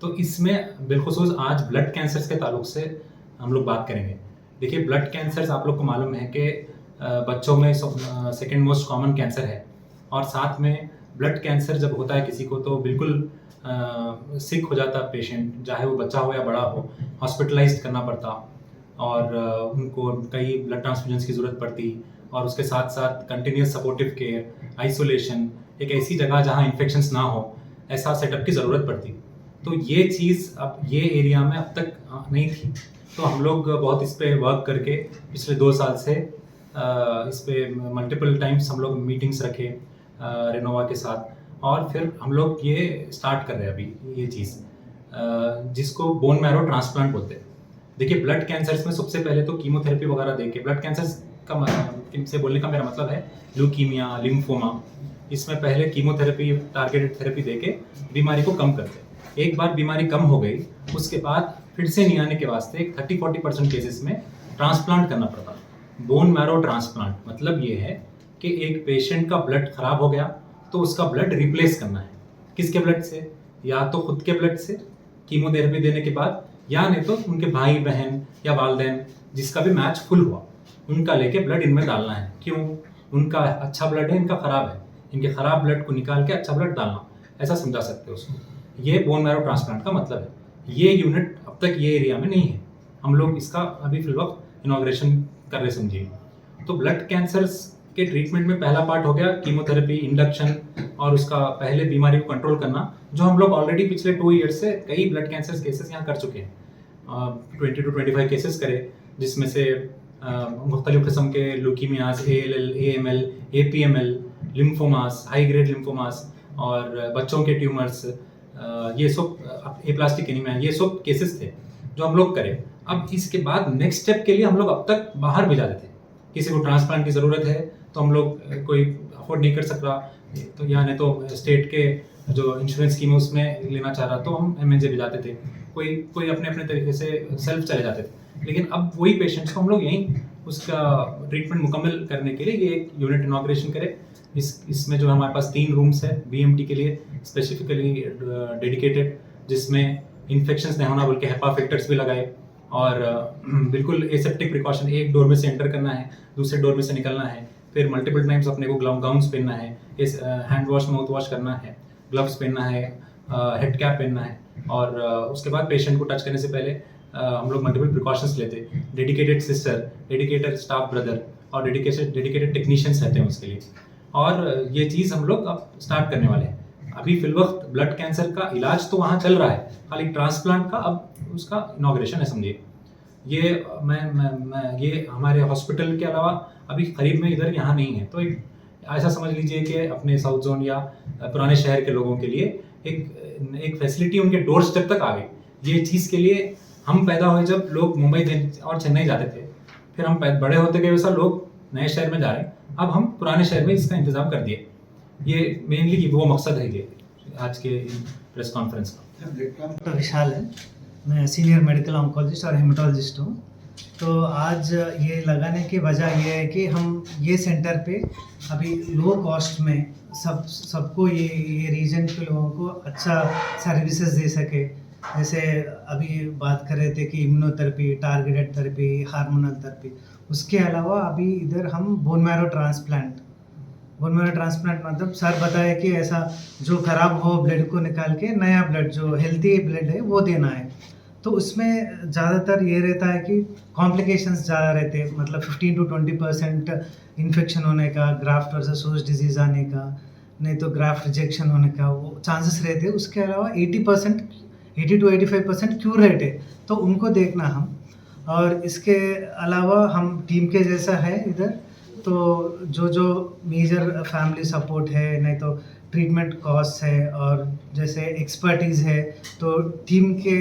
तो इसमें बिलखुसूस आज ब्लड कैंसर्स के ताल्लुक से हम लोग बात करेंगे। देखिए, ब्लड कैंसर्स आप लोग को मालूम है कि बच्चों में 2nd मोस्ट कॉमन कैंसर है, और साथ में ब्लड कैंसर जब होता है किसी को तो बिल्कुल सिक हो जाता पेशेंट, चाहे वो बच्चा हो या बड़ा हो, हॉस्पिटलाइज्ड करना पड़ता और उनको कई ब्लड ट्रांसफ्यूजन की ज़रूरत पड़ती और उसके साथ साथ कंटिन्यूस सपोर्टिव केयर, आइसोलेशन, एक ऐसी जगह जहाँ इन्फेक्शंस ना हो, ऐसा सेटअप की ज़रूरत पड़ती। तो ये चीज़ अब ये एरिया में अब तक नहीं थी, तो हम लोग बहुत इस पे वर्क करके पिछले 2 साल से इस पे मल्टीपल टाइम्स हम लोग मीटिंग्स रखे रेनोवा के साथ और फिर हम लोग ये स्टार्ट कर रहे हैं अभी ये चीज़ जिसको बोन मैरो ट्रांसप्लांट बोलते हैं। देखिए ब्लड कैंसर्स में सबसे पहले तो कीमोथेरेपी वगैरह देके, ब्लड कैंसर्स का से बोलने का मेरा मतलब है ल्यूकीमिया, लिम्फोमा, इसमें पहले कीमोथेरेपी, टारगेटेड थेरेपी देके बीमारी को कम करते हैं। एक बार बीमारी कम हो गई उसके बाद फिर से नहीं आने के वास्ते 30-40% केसेस में ट्रांसप्लांट करना पड़ता। बोन मैरो ट्रांसप्लांट मतलब ये है कि एक पेशेंट का ब्लड खराब हो गया तो उसका ब्लड रिप्लेस करना है। किसके ब्लड से? या तो खुद के ब्लड से कीमोथेरेपी देने के बाद, या नहीं तो उनके भाई बहन या वालिदैन जिसका भी मैच फुल हुआ उनका लेके ब्लड इनमें डालना है। क्यों? उनका अच्छा ब्लड है, इनका खराब है, इनके खराब ब्लड को निकाल के अच्छा ब्लड डालना, ऐसा समझा सकते हो उसको। ये बोन मैरो ट्रांसप्लांट का मतलब है। ये यूनिट अब तक ये एरिया में नहीं है, हम लोग इसका अभी फिलवक्त इनॉग्रेशन कर रहे समझिए। तो ब्लड कैंसर्स के ट्रीटमेंट में पहला पार्ट हो गया कीमोथेरेपी, इंडक्शन और उसका पहले बीमारी को कंट्रोल करना, जो हम लोग ऑलरेडी पिछले 2 ईयर्स से कई ब्लड कैंसर केसेस यहाँ कर चुके हैं। 20 to 25 केसेस करे, जिसमें से मुख्तलिफ किस्म के leukaemias, ALL, AML, APML, lymphomas, high grade lymphomas और बच्चों के ट्यूमर्स, ये सब एप्लास्टिक एनीमिया, ये सब केसेस थे जो हम लोग करें। अब इसके बाद नेक्स्ट स्टेप के लिए हम लोग अब तक बाहर भेजा देते। किसी को ट्रांसप्लांट की ज़रूरत है तो हम लोग कोई अफोर्ड नहीं कर सकता तो या नहीं तो स्टेट के जो इंश्योरेंस स्कीम है उसमें लेना चाह रहा तो हम MNJ भेजाते थे, कोई अपने अपने तरीके से सेल्फ चले जाते थे। लेकिन अब वही पेशेंट्स को हम लोग यहीं उसका ट्रीटमेंट मुकम्मल करने के लिए ये एक यूनिट इनॉग्रेशन करें। इसमें जो हमारे पास 3 रूम्स है BMT के लिए स्पेसिफिकली डेडिकेटेड, जिसमें इन्फेक्शंस नहीं होना बल्कि HEPA फिल्टर्स भी लगाए और बिल्कुल एसेप्टिक प्रिकॉशन, एक डोर में से एंटर करना है, दूसरे डोर में से निकलना है, फिर मल्टीपल टाइम्स अपने को गाउन्स पहनना है, हैंड वॉश, माउथ वॉश करना है, ग्लव्स पहनना है, हेड कैप पहनना है और उसके बाद पेशेंट को टच करने से पहले हम लोग मल्टीपल प्रिकॉशंस लेते। Dedicated sister, dedicated staff brother और डेडिकेटेड टेक्नीशियंस रहते हैं उसके लिए। और ये चीज़ हम लोग अब स्टार्ट करने वाले हैं। अभी फिलवक्त ब्लड कैंसर का इलाज तो वहाँ चल रहा है, खाली ट्रांसप्लांट का अब उसका इनॉग्रेशन है समझिए। ये मैं ये हमारे हॉस्पिटल के अलावा अभी करीब में इधर यहाँ नहीं है, तो एक ऐसा समझ लीजिए कि अपने साउथ जोन या पुराने शहर के लोगों के लिए एक फैसिलिटी उनके डोर स्टेप तक आ गई। ये चीज़ के लिए हम पैदा हुए जब लोग मुंबई और चेन्नई जाते थे, फिर हम बड़े होते गए वैसा लोग नए शहर में जा रहे हैं, अब हम पुराने शहर में इसका इंतज़ाम कर दिए। ये मेनली वो मकसद है ये आज के प्रेस कॉन्फ्रेंस का। डॉक्टर विशाल है, मैं सीनियर मेडिकल ऑन्कोलॉजिस्ट और हेमेटोलॉजिस्ट हूँ। तो आज ये लगाने की वजह ये है कि हम ये सेंटर पे अभी लो कॉस्ट में सबको ये रीजन के लोगों को अच्छा सर्विसेज दे सके। जैसे अभी बात कर रहे थे कि immunotherapy, targeted therapy, hormonal therapy, उसके अलावा अभी इधर हम बोन मैरो ट्रांसप्लांट मतलब सर बताया कि ऐसा जो खराब हो ब्लड को निकाल के नया ब्लड, जो हेल्थी ब्लड है वो देना है। तो उसमें ज़्यादातर ये रहता है कि कॉम्प्लिकेशंस ज़्यादा रहते हैं, मतलब 15 to 20% इन्फेक्शन होने का, ग्राफ्ट वर्सेस होस्ट डिजीज़ आने का, नहीं तो ग्राफ्ट रिजेक्शन होने का वो चांसेस रहते हैं। उसके अलावा 80 to 85% क्यूर रेट है, तो उनको देखना हम। और इसके अलावा हम टीम के जैसा है इधर, तो जो मेजर फैमिली सपोर्ट है, नहीं तो ट्रीटमेंट कॉस्ट है और जैसे एक्सपर्टीज़ है, तो टीम के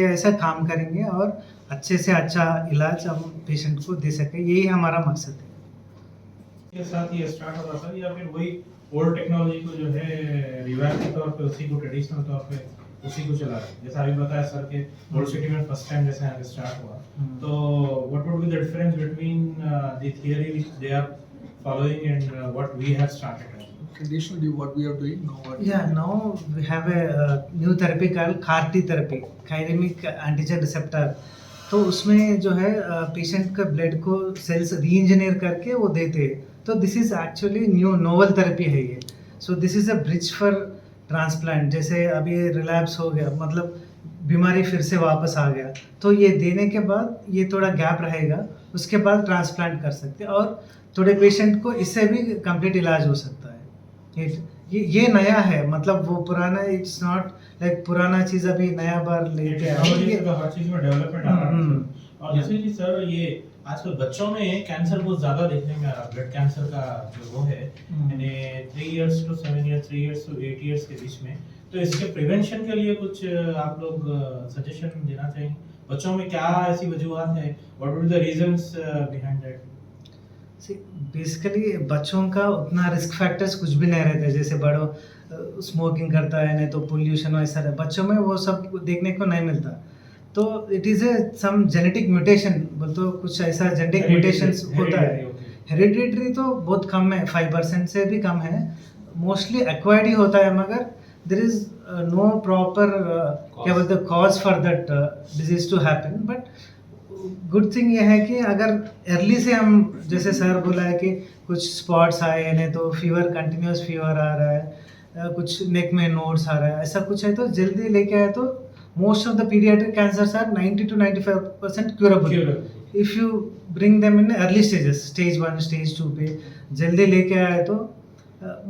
ऐसा काम करेंगे और अच्छे से अच्छा इलाज हम पेशेंट को दे सकें, यही हमारा मकसद है। के साथ ये स्टार्ट हो रहा था या फिर वही ओल्ड टेक्नोलॉजी को जो है रिवाइव के तौर पे उसी को ट्रेडिशनल तौर पे उसी को चला रहे हैं? जैसा अभी बताया सर के ओल्ड सिटी में फर्स्ट टाइम जैसे यहाँ स्टार्ट हुआ, तो what would be the difference between the theory which they are following and what we have started? Traditionally, what we are doing now. Now we have a new therapy called CAR-T therapy, chimeric antigen receptor. तो उसमें जो है patient का blood को sales री engineer करके वो देते हैं, तो this is actually new novel therapy है ये. So this is a bridge for transplant. जैसे अभी रिलैप्स हो गया, मतलब बीमारी फिर से वापस आ गया, तो ये देने के बाद ये थोड़ा गैप रहेगा, उसके बाद ट्रांसप्लांट कर सकते हैं और थोड़े पेशेंट को इससे भी कंप्लीट इलाज हो सकता है. ये नया है, मतलब वो पुराना, इट्स नॉट लाइक पुराना चीज़ अभी नया बार लेके आए. हर चीज में डेवलपमेंट आ रहा है. और जैसे कि सर ये आजकल बच्चों में कैंसर बहुत ज्यादा देखने में आ रहा है. ब्लड कैंसर का जो वो है, यानी 3 years to 7 years, 3 years to 8 years के बीच में, तो इसके प्रिवेंशन के लिए कुछ आप लोग सजेशन देना चाहेंगे? बच्चों में क्या ऐसी वजूहत है, what would the reasons behind that? Basically बच्चों का उतना रिस्क फैक्टर्स कुछ भी नहीं रहते. जैसे बड़ों स्मोकिंग करता है, नहीं तो पोल्यूशन वैसा है, बच्चों में वो सब देखने को नहीं मिलता. तो it is a some genetic mutation, बोल तो कुछ ऐसा जेनेटिक म्यूटेशंस होता है. हेरिडिटरी तो बहुत कम है, 5% से भी कम है. मोस्टली एक्वायर्ड ही होता है, मगर देयर इज नो प्रॉपर क्या बोलते हैं cause for that disease to happen. But good thing ये है कि अगर अर्ली से हम, जैसे सर बोला है कि कुछ स्पॉट्स आए, नहीं तो फीवर, कंटिन्यूस फीवर आ रहा है, कुछ नेक में नोड्स आ रहा है, ऐसा कुछ है तो जल्दी लेके आए तो most of the pediatric cancers are 90 to 95% curable. If you bring them in early stages, stage 1, stage 2 पे जल्दी लेके आए तो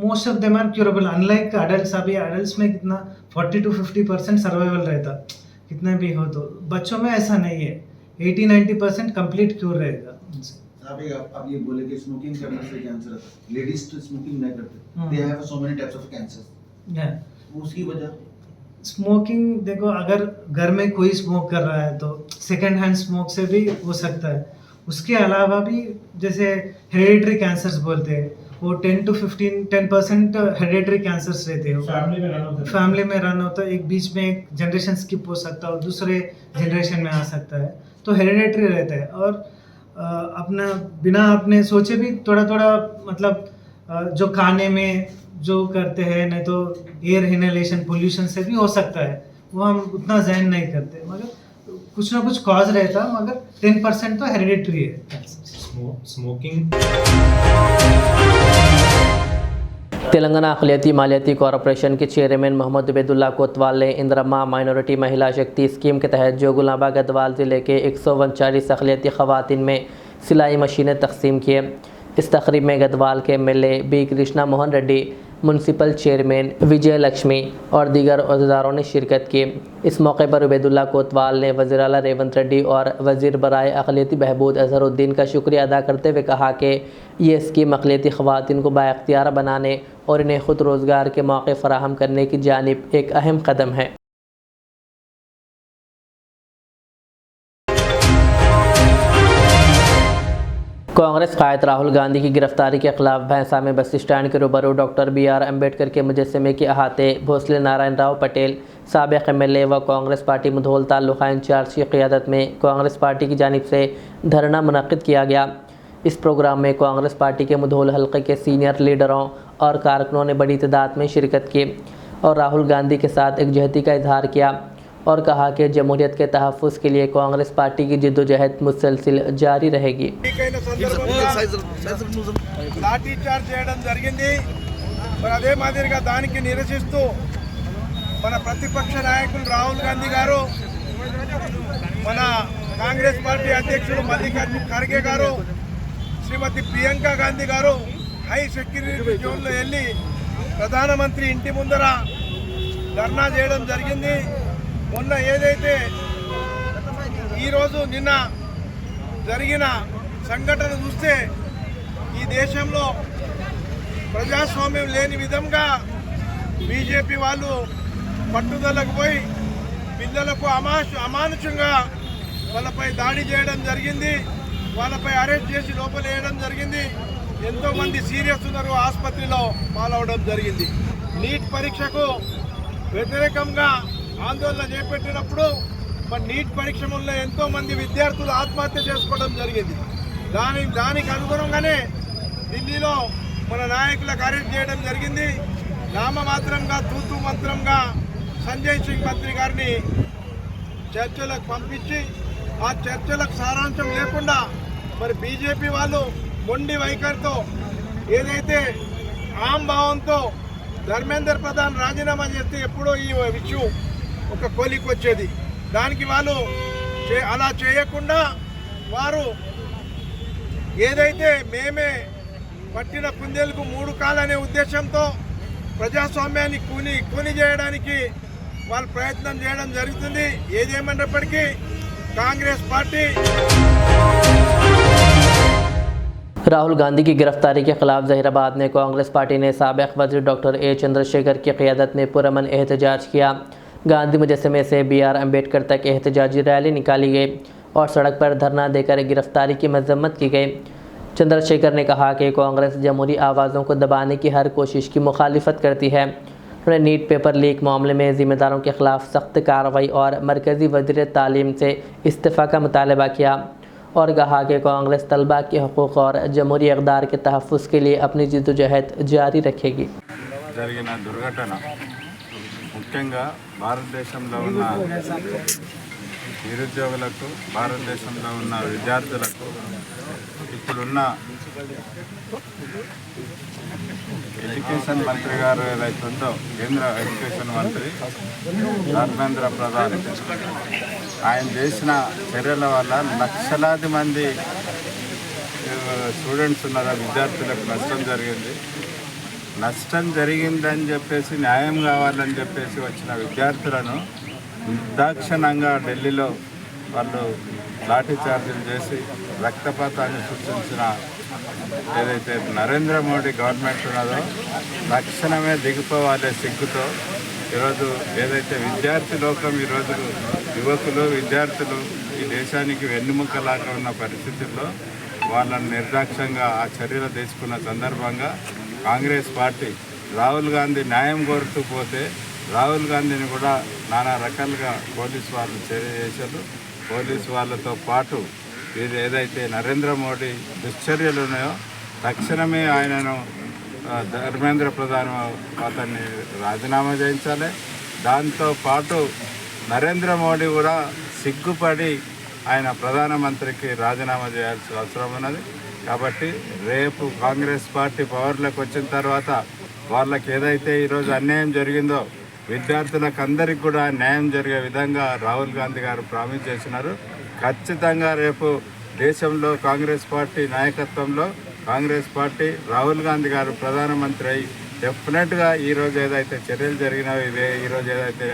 most of them are curable. Unlike adults, अभी adults में कितना 40 to 50% सर्वाइवल रहता, कितना भी हो. तो बच्चों में ऐसा नहीं है, 80-90% कंप्लीट क्योर रहेगा. आप ये बोले कि स्मोकिंग करने से कैंसर होता है, लेडीज तो स्मोकिंग नहीं करते, they have so many types of cancer. उसकी वजह स्मोकिंग, देखो अगर घर में कोई स्मोक कर रहा है तो सेकेंड हैंड स्मोक से भी हो सकता है. उसके अलावा भी जैसे हेरिडिटरी कैंसर्स बोलते हैं, वो 10% हेरिडिटरी कैंसर्स रहते हैं. फैमिली में रन होता है, एक बीच में एक जनरेशन स्किप हो सकता है और दूसरे जनरेशन में आ सकता है, तो हेरिडिटरी रहता है. और अपना बिना अपने सोचे भी थोड़ा थोड़ा, मतलब जो खाने में जो करते हैं, नहीं तो एयर इनहेलेशन, पोल्यूशन से भी हो सकता है, वो हम उतना ज़हन नहीं करते. मगर कुछ ना कुछ कॉज रहता, मगर 10% तो हेरिडिटरी है. स्मोकिंग. तेलंगाना अक़लियती मालियाती कॉरपोरेशन के चेयरमैन मोहम्मद उबैदुल्लाह कोतवाल ने इंदिरा माइनॉरिटी महिला शक्ति स्कीम के तहत जोगुलांबा गढ़वाल ज़िले के 139 अक़लियती ख़वातीन में सिलाई मशीनें तकसीम किए. इस तकरीब में गढ़वाल के MLA B Krishna Mohan Reddy, municipal chairman Vijay Lakshmi और दीगर अहदेदारों ने शिरकत की. इस मौके पर उबैदुल्लाह कोतवाल ने वज़ीर आला रेवंत रेड्डी और वज़ीर बराए अक़लियती बहबूद अज़हरुद्दीन का शुक्रिया अदा करते हुए कहा कि ये स्कीम अक़लियती ख़वातीन को बाइख्तियार बनाने और इन्हें ख़ुद रोज़गार के मौके फ़राहम करने की जानिब एक अहम कदम है. कांग्रेस कायद राहुल गांधी की गिरफ्तारी के खिलाफ भैंसा में बस स्टैंड के रूबरू डॉक्टर BR अम्बेडकर के मुजस्समे के अहाते भोसले नारायण राव पटेल, साबिक़ MLA व कांग्रेस पार्टी मुधोल ताल्लुक़ा इंचार्ज की क़ियादत में कांग्रेस पार्टी की जानिब से धरना मुनक़्क़िद किया गया. इस प्रोग्राम में कांग्रेस पार्टी के मुधोल हल्के के सीनियर लीडरों और कारकुनों ने बड़ी तादाद में शिरकत की और राहुल गांधी के साथ एकजुहती का इजहार किया और कहा कि जमहूरियत के तहफ़्फ़ुज़ के लिए कांग्रेस पार्टी की जिद्दोजहद मुसलसिल जारी रहेगी. లాఠీ చార్జ్ చేయడం జరిగింది. మరి అదే మాదిరిగా దానికి నిరసిస్తూ మన ప్రతిపక్ష నాయకులు రాహుల్ గాంధీ గారు, మన కాంగ్రెస్ పార్టీ అధ్యక్షులు మల్లికార్జున ఖర్గే గారు, శ్రీమతి ప్రియాంక గాంధీ గారు హై సెక్యూరిటీ జోన్లో వెళ్ళి ప్రధానమంత్రి ఇంటి ముందర ధర్నా చేయడం జరిగింది. మొన్న ఏదైతే ఈరోజు నిన్న జరిగిన సంఘటన చూస్తే ఈ దేశంలో ప్రజాస్వామ్యం లేని విధంగా బీజేపీ వాళ్ళు పట్టుదలకు పోయి పిల్లలకు అమానుషంగా వాళ్ళపై దాడి చేయడం జరిగింది. వాళ్ళపై అరెస్ట్ చేసి లోపల వేయడం జరిగింది. ఎంతోమంది సీరియస్ ఉన్నారు, ఆసుపత్రిలో పాలవడం జరిగింది. నీట్ పరీక్షకు వ్యతిరేకంగా ఆందోళన చేపట్టినప్పుడు మరి నీట్ పరీక్ష వల్ల ఎంతోమంది విద్యార్థులు ఆత్మహత్య చేసుకోవడం జరిగింది. దానికి అనుగుణంగానే ఢిల్లీలో మన నాయకులకు అరెస్ట్ చేయడం జరిగింది. నామమాత్రంగా తూతూ మంత్రంగా సంజయ్ సింగ్ మంత్రి గారిని చర్చలకు పంపించి ఆ చర్చలకు సారాంశం లేకుండా మరి బీజేపీ వాళ్ళు మొండి వైఖరితో ఏదైతే ఆంభావంతో ధర్మేందర్ ప్రధాన్ రాజీనామా చేస్తే ఎప్పుడో ఈ విషయం ఒక కొలికి వచ్చేది. దానికి వాళ్ళు అలా చేయకుండా వారు ఏదైతే మేమే పట్టిన కుందేలకు 3 కాలనే ఉద్దేశంతో ప్రజాస్వామ్యాన్ని కూని చేయడానికి వాళ్ళు ప్రయత్నం చేయడం జరుగుతుంది. ఏదేమైనప్పటికీ కాంగ్రెస్ పార్టీ राहुल गांधी की गिरफ्तारी के खिलाफ जहीराबाद में कांग्रेस पार्टी ने साबिक वज़ीर डॉक्टर ए चंद्रशेखर की क़ियादत में पुरअमन एहतजाज किया। गांधी मुजस्समे से BR अम्बेडकर तक एहतजाजी रैली निकाली गई और सड़क पर धरना देकर गिरफ्तारी की मजम्मत की गई। चंद्रशेखर ने कहा कि कांग्रेस जमहूरी आवाज़ों को दबाने की हर कोशिश की मुखालिफत करती है। उन्होंने नीट पेपर लीक मामले में ज़िम्मेदारों के खिलाफ सख्त कार्रवाई और मरकज़ी वज़ीर तालीम से इस्तीफ़ा का मुतालबा किया और कहा कि कांग्रेस तलबा के हकूक़ और जमहूरी इक़दार के तहफ़्फ़ुज़ के लिए अपनी जद्दोजहद जारी रखेगी। జరిగిన దుర్ఘటన ముఖ్యంగా భారతదేశంలో ఉన్న నిరుద్యోగులకు, భారతదేశంలో ఉన్న విద్యార్థులకు, ఇప్పుడున్న ఎడ్యుకేషన్ మంత్రి గారు ఏదైతే ఉందో కేంద్ర ఎడ్యుకేషన్ మంత్రి ధర్మేంద్ర ప్రధాన్ ఆయన చేసిన చర్యల వల్ల లక్షలాది మంది స్టూడెంట్స్ ఉన్నారా, విద్యార్థులకు నష్టం జరిగింది. నష్టం జరిగిందని చెప్పేసి న్యాయం కావాలని చెప్పేసి వచ్చిన విద్యార్థులను నిర్దాక్షిణంగా ఢిల్లీలో వాళ్ళు లాఠీ చార్జీలు చేసి రక్తపాతాన్ని సృష్టించిన ఏదైతే నరేంద్ర మోడీ గవర్నమెంట్ ఉన్నదో తక్షణమే దిగిపోవాలి సిగ్గుతో. ఈరోజు ఏదైతే విద్యార్థి లోకం, ఈరోజు యువకులు విద్యార్థులు ఈ దేశానికి వెన్నుముక్కలాగా ఉన్న పరిస్థితుల్లో వాళ్ళని నిర్దాక్షంగా ఆ చర్యలు తీసుకున్న సందర్భంగా కాంగ్రెస్ పార్టీ రాహుల్ గాంధీ న్యాయం కోరుతూ పోతే రాహుల్ గాంధీని కూడా నానా రకాలుగా పోలీసు వాళ్ళు చర్య చేశారు. పోలీసు వాళ్ళతో పాటు ఇది ఏదైతే నరేంద్ర మోడీ దుశ్చర్యలు ఉన్నాయో తక్షణమే ఆయనను ధర్మేంద్ర ప్రధాన్ అతన్ని రాజీనామా చేయించాలి. దాంతోపాటు నరేంద్ర మోడీ కూడా సిగ్గుపడి ఆయన ప్రధానమంత్రికి రాజీనామా చేయాల్సిన అవసరం ఉన్నది. కాబట్టి రేపు కాంగ్రెస్ పార్టీ పవర్లోకి వచ్చిన తర్వాత వాళ్ళకి ఏదైతే ఈరోజు అన్యాయం జరిగిందో విద్యార్థులకు అందరికీ కూడా న్యాయం జరిగే విధంగా రాహుల్ గాంధీ గారు ప్రామిస్ చేసినారు. ఖచ్చితంగా రేపు దేశంలో కాంగ్రెస్ పార్టీ నాయకత్వంలో కాంగ్రెస్ పార్టీ రాహుల్ గాంధీ గారు ప్రధానమంత్రి అయి డెఫినెట్గా ఈరోజు ఏదైతే చర్యలు జరిగినాయో ఈరోజు ఏదైతే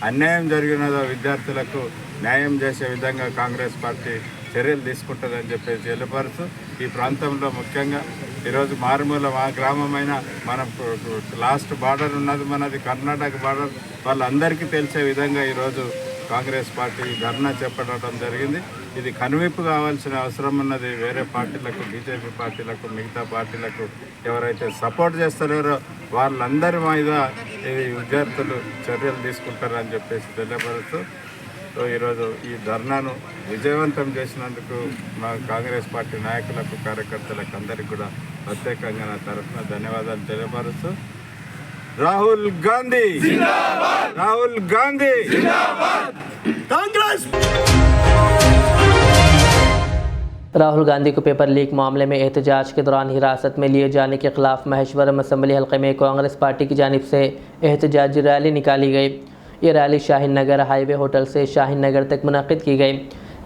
అన్యాయం జరిగినదో విద్యార్థులకు న్యాయం చేసే విధంగా కాంగ్రెస్ పార్టీ చర్యలు తీసుకుంటుందని చెప్పేసి తెలియపరుస్తూ ఈ ప్రాంతంలో ముఖ్యంగా ఈరోజు మారుమూల మా గ్రామమైన మన లాస్ట్ బార్డర్ ఉన్నది, మనది కర్ణాటక బార్డర్, వాళ్ళందరికీ తెలిసే విధంగా ఈరోజు కాంగ్రెస్ పార్టీ ధర్నా చేపట్టడం జరిగింది. ఇది కనువిప్పు కావాల్సిన అవసరం ఉన్నది. వేరే పార్టీలకు, బీజేపీ పార్టీలకు, మిగతా పార్టీలకు ఎవరైతే సపోర్ట్ చేస్తారో వాళ్ళందరి మీద ఈ విద్యార్థులు చర్యలు తీసుకుంటారని చెప్పేసి తెలియపరుస్తూ ఈరోజు ఈ ధర్నాను విజయవంతం చేసినందుకు మా కాంగ్రెస్ పార్టీ నాయకులకు, కార్యకర్తలకు అందరికీ కూడా ప్రత్యేకంగా నా తరఫున ధన్యవాదాలు తెలియపరుస్తూ రాహుల్ గాంధీ రాహుల్ గాంధీ కాంగ్రెస్। राहुल गांधी को पेपर लीक मामले में एहतजाज के दौरान हिरासत में लिए जाने के खिलाफ महेश्वरम असम्बली हल्के में कांग्रेस पार्टी की जानिब से एहतजाजी रैली निकाली गई। ये रैली शाहीन नगर हाईवे होटल से शाहीन नगर तक मुनक़िद की गई,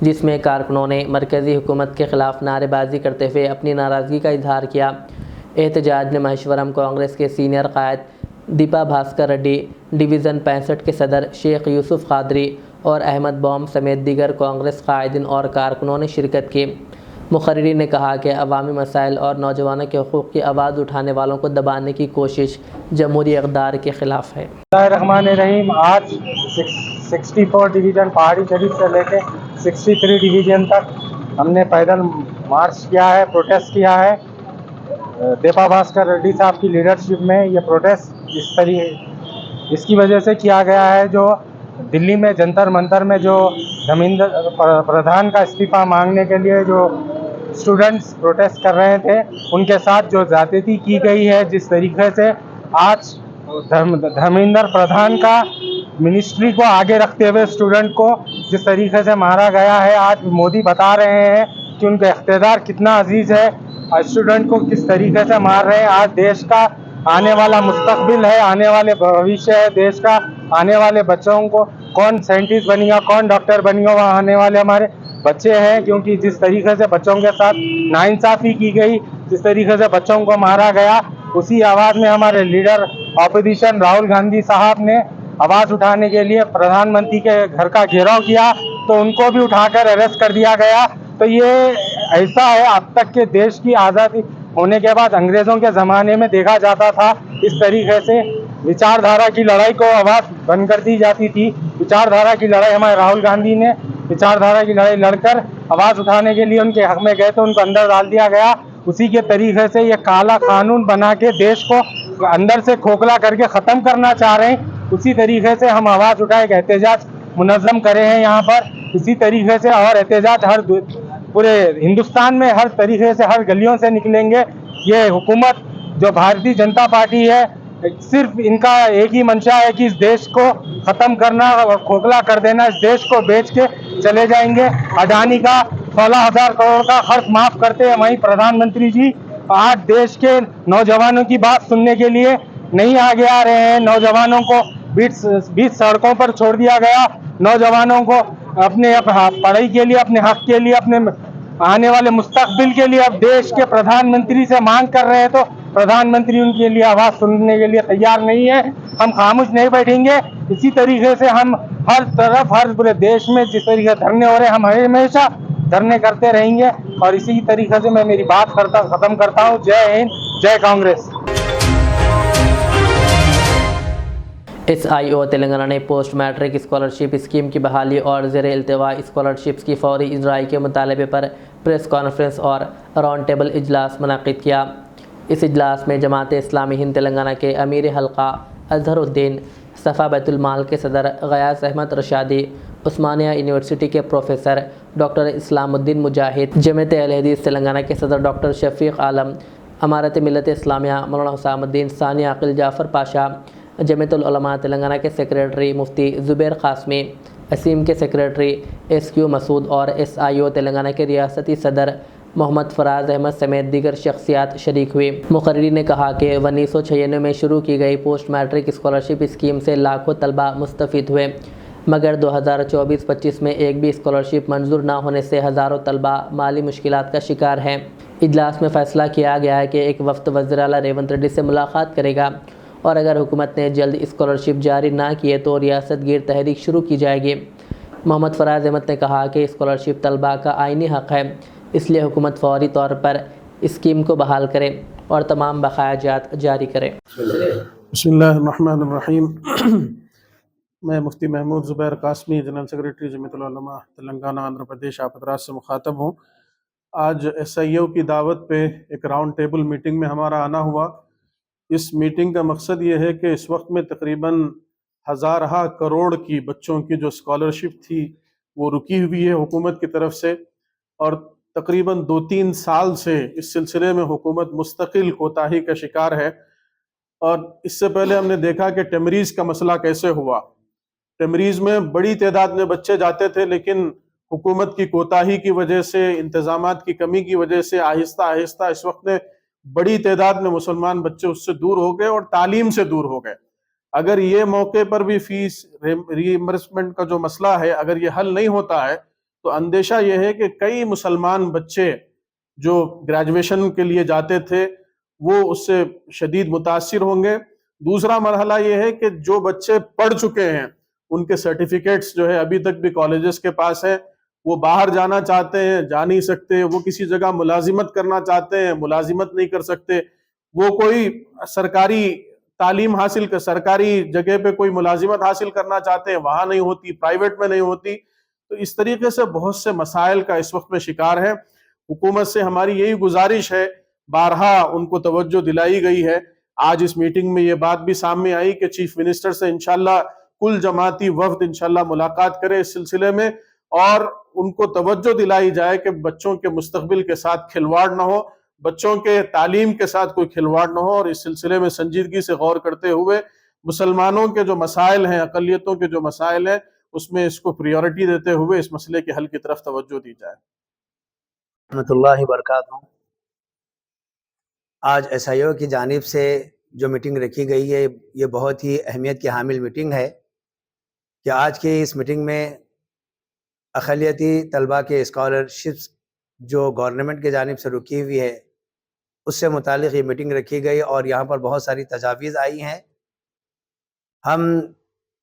जिसमें कारकुनों ने मरकज़ी हुकूमत के ख़िलाफ़ नारेबाजी करते हुए अपनी नाराज़गी का इजहार किया। एहतजाज में महेश्वरम कांग्रेस के सीनियर कायद दीपा भास्कर रेड्डी, डिवीज़न 65 के सदर शेख यूसुफ कादरी और अहमद बॉम समेत दीगर कांग्रेस कायदीन और कारकुनों ने शिरकत की। मुखर्रिरी ने कहा कि अवामी मसाइल और नौजवानों के हकूक़ की आवाज़ उठाने वालों को दबाने की कोशिश जमहूरी इक़दार के ख़िलाफ़ है। रहमानिर्रहीम, आज 64 डिवीज़न पहाड़ी शरीफ से लेके 63 डिवीज़न तक हमने पैदल मार्च किया है, प्रोटेस्ट किया है। दीपा भास्कर रेड्डी साहब की लीडरशिप में ये प्रोटेस्ट इसकी वजह से किया गया है। जो दिल्ली में जंतर मंतर में जो धर्मेंद्र प्रधान का इस्तीफ़ा मांगने के लिए जो स्टूडेंट्स प्रोटेस्ट कर रहे थे, उनके साथ जो ज़्यादती की गई है, जिस तरीके से आज धर्मेंद्र प्रधान का मिनिस्ट्री को आगे रखते हुए स्टूडेंट को जिस तरीके से मारा गया है, आज मोदी बता रहे हैं कि उनका इख्तियार कितना अजीज़ है। स्टूडेंट को किस तरीके से मार रहे हैं। आज देश का आने वाला मुस्तकबिल है, आने वाले भविष्य है देश का, आने वाले बच्चों को कौन साइंटिस्ट बनेगा, कौन डॉक्टर बनेगा, वहाँ आने वाले हमारे बच्चे हैं। क्योंकि जिस तरीके से बच्चों के साथ नाइंसाफ़ी की गई, जिस तरीके से बच्चों को मारा गया, उसी आवाज़ में हमारे लीडर ऑपोजिशन राहुल गांधी साहब ने आवाज़ उठाने के लिए प्रधानमंत्री के घर का घेराव किया, तो उनको भी उठाकर अरेस्ट कर दिया गया। तो ये ऐसा है, अब तक के देश की आज़ादी होने के बाद अंग्रेज़ों के ज़माने में देखा जाता था, इस तरीके से विचारधारा की लड़ाई को आवाज़ बंद कर दी जाती थी। विचारधारा की लड़ाई हमारे राहुल गांधी ने विचारधारा की लड़ाई लड़कर आवाज़ उठाने के लिए उनके हक में गए तो उनको अंदर डाल दिया गया। उसी के तरीके से ये काला कानून बना के देश को अंदर से खोखला करके ख़त्म करना चाह रहे हैं। उसी तरीके से हम आवाज़ उठाए, एहतजाज मुनज़्ज़म करे हैं यहाँ पर। इसी तरीके से और एहतजाज हर पूरे हिंदुस्तान में हर तरीके से हर गलियों से निकलेंगे। ये हुकूमत जो भारतीय जनता पार्टी है, सिर्फ इनका एक ही मंशा है कि इस देश को ख़त्म करना और खोखला कर देना। इस देश को बेच के चले जाएंगे। अडानी का 16,000 करोड़ का खर्च माफ़ करते हैं, वहीं प्रधानमंत्री जी आज देश के नौजवानों की बात सुनने के लिए नहीं आगे आ रहे हैं। नौजवानों को बीच सड़कों पर छोड़ दिया गया। नौजवानों को अपने पढ़ाई के लिए, अपने हक के लिए, अपने आने वाले मुस्तकबिल के लिए अब देश के प्रधानमंत्री से मांग कर रहे हैं, तो प्रधानमंत्री उनके लिए आवाज़ सुनने के लिए तैयार नहीं है। हम खामोश नहीं बैठेंगे। इसी तरीके से हम हर तरफ, हर पूरे देश में जिस तरीके से धरने हो रहे हैं, हम हमेशा धरने करते रहेंगे। और इसी तरीके से मैं मेरी बात खत्म करता हूँ। जय हिंद, जय कांग्रेस। SIO तेलंगाना ने पोस्ट मैट्रिक स्कॉलरशिप स्कीम की बहाली और ज़ेरे इल्तिवा स्कॉलरशिप्स की फौरी इजराई के मुतालबे पर प्रेस कॉन्फ्रेंस और राउंड टेबल इजलास मुनक़िद किया। इस इजलास में जमात इस्लामी हिंद तेलंगाना के अमीर हल्का अज़हरुद्दीन, सफ़ा बैतुल माल के सदर गयास अहमद रशादी, उस्मानिया यूनिवर्सिटी के प्रोफेसर डॉक्टर इस्लामुद्दीन मुजाहिद, जमात अहले हदीस तेलंगाना के सदर डॉक्टर शफ़ीक़ आलम, अमारत मिल्लत इस्लामिया मौलाना हुसामुद्दीन सानी अक़िल जाफ़र पाशा, जमीयतुल उलमा तेलंगाना के सेक्रेटरी मुफ्ती ज़ुबैर क़ासमी, असीम के सेक्रेटरी SQ मसूद और SIO तेलंगाना के रियासती सदर मोहम्मद फ़राज़ अहमद समेत दीगर शख्सियात शरीक हुई। मुक़र्रिरीन ने कहा कि 1996 में शुरू की गई पोस्ट मैट्रिक स्कॉलरशिप स्कीम से लाखों तलबा मुस्तफ़ीद हुए, मगर 2024-25 में एक भी स्कॉलरशिप मंजूर न होने से हज़ारों तलबा माली मुश्किलात का शिकार हैं। इजलास में फ़ैसला किया गया है कि एक वफ़द वज़ीर आला रेवंत रेड्डी से मुलाकात करेगा और अगर हुकूमत ने जल्द स्कॉलरशिप जारी ना किए तो रियासत गिर तहरीक शुरू की जाएगी। मोहम्मद फ़राज़ अहमद ने कहा कि स्कॉलरशिप तलबा का आइनी हक़ है, इसलिए हुकूमत फ़ौरी तौर पर स्कीम को बहाल करे और तमाम बकायाजात जारी करे। बिस्मिल्लाहिर्रहमानिर्रहीम। मैं मुफ्ती महमूद ज़ुबैर क़ासमी, जनरल सेक्रेटरी जमीयतुल उलमा तेलंगाना आंध्र प्रदेश आप हज़रात से मुखातब हूँ। आज SIO की दावत पे एक राउंड टेबल मीटिंग में हमारा आना हुआ। इस मीटिंग का मकसद ये है कि इस वक्त में तकरीबन हज़ार करोड़ की बच्चों की जो स्कॉलरशिप थी वो रुकी हुई है हुकूमत की तरफ से, और तकरीबन 2-3 साल से इस सिलसिले में हुकूमत मुस्तकिल कोताही का शिकार है। और इससे पहले हमने देखा कि टेमरीज़ का मसला कैसे हुआ। टेमरीज़ में बड़ी तादाद में बच्चे जाते थे, लेकिन हुकूमत की कोताही की वजह से, इंतज़ामात की कमी की वजह से आहिस्ता आहिस्ता इस वक्त में बड़ी तादाद में मुसलमान बच्चे उससे दूर हो गए और तालीम से दूर हो गए। अगर ये मौके पर भी फीस रीइंबर्समेंट का जो मसला है, अगर ये हल नहीं होता है तो अंदेशा ये है कि कई मुसलमान बच्चे जो ग्रेजुएशन के लिए जाते थे वो उससे शदीद मुतासिर होंगे। दूसरा मरहला ये है कि जो बच्चे पढ़ चुके हैं उनके सर्टिफिकेट्स जो है अभी तक भी कॉलेजेस के पास है, वो बाहर जाना चाहते हैं, जा नहीं सकते। वो किसी जगह मुलाजिमत करना चाहते हैं, मुलाजिमत नहीं कर सकते। वो कोई सरकारी तालीम हासिल कर, सरकारी जगह पे कोई मुलाजिमत हासिल करना चाहते हैं, वहां नहीं होती, प्राइवेट में नहीं होती। तो इस तरीके से बहुत से मसाइल का इस वक्त में शिकार है। हुकूमत से हमारी यही गुजारिश है, बारहा उनको तवज्जो दिलाई गई है। आज इस मीटिंग में ये बात भी सामने आई कि चीफ मिनिस्टर से इंशाल्लाह कुल जमाती वफ्द इंशाल्लाह मुलाकात करे इस सिलसिले में, और उनको तवज्जो दिलाई जाए कि बच्चों के मुस्तकबिल के साथ खिलवाड़ ना हो, बच्चों के तालीम के साथ कोई खिलवाड़ ना हो, और इस सिलसिले में संजीदगी से गौर करते हुए मुसलमानों के जो मसाइल हैं, अक़लियतों के जो मसाइल हैं, उसमें इसको प्रायोरिटी देते हुए इस मसले के हल की तरफ तवज्जो दी जाए। रहमतुल्लाहि व बरकातहू। आज एसआईओ की जानिब से जो मीटिंग रखी गई है ये बहुत ही अहमियत की हामिल मीटिंग है कि आज की इस मीटिंग में अक़लियती तलबा के स्कॉलरशिप्स जो गवर्नमेंट की जानिब से रुकी हुई है उससे मुतालिक ये मीटिंग रखी गई और यहाँ पर बहुत सारी तजावीज़ आई हैं। हम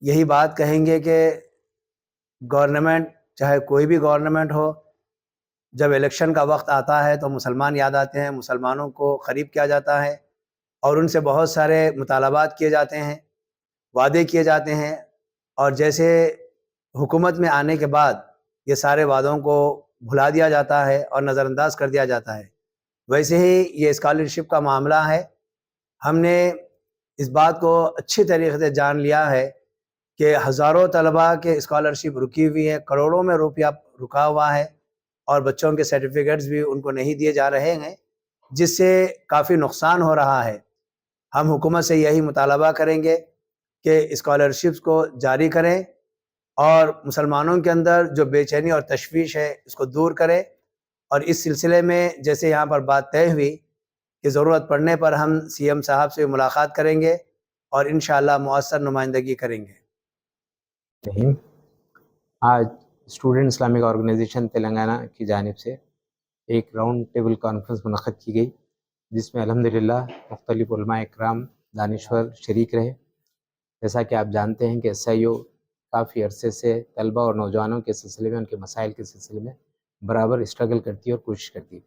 यही बात कहेंगे कि गवर्नमेंट चाहे कोई भी गवर्नमेंट हो, जब इलेक्शन का वक्त आता है तो मुसलमान याद आते हैं, मुसलमानों को क़रीब किया जाता है और उनसे बहुत सारे मुतालबात किए जाते हैं, वादे किए जाते हैं और जैसे हुकूमत में आने के बाद ये सारे वादों को भुला दिया जाता है और नज़रअंदाज कर दिया जाता है। वैसे ही ये स्कॉलरशिप का मामला है। हमने इस बात को अच्छी तरीके से जान लिया है कि हज़ारों तलबा के स्कॉलरशिप रुकी हुई है, करोड़ों में रुपया रुका हुआ है और बच्चों के सर्टिफिकेट्स भी उनको नहीं दिए जा रहे हैं, जिससे काफ़ी नुकसान हो रहा है। हम हुकूमत से यही मुतालबा करेंगे कि स्कॉलरशिप्स को जारी करें और मुसलमानों के अंदर जो बेचैनी और तशवीश है इसको दूर करें और इस सिलसिले में जैसे यहाँ पर बात तय हुई कि ज़रूरत पड़ने पर हम सीएम साहब से मुलाकात करेंगे और इंशाअल्लाह मुअस्सर नुमाइंदगी करेंगे। आज स्टूडेंट इस्लामिक ऑर्गेनाइजेशन तेलंगाना की जानिब से एक राउंड टेबल कॉन्फ्रेंस मुनक़्क़द की गई, जिसमें अल्हम्दुलिल्लाह मुख्तलिफ़ उलमा इकराम दानिश्वर शरीक रहे। जैसा कि आप जानते हैं कि एसआईओ काफ़ी अरसे से तलबा और नौजवानों के सिलसिले में, उनके मसाइल के सिलसिले में बराबर स्ट्रगल करती है और कोशिश करती है।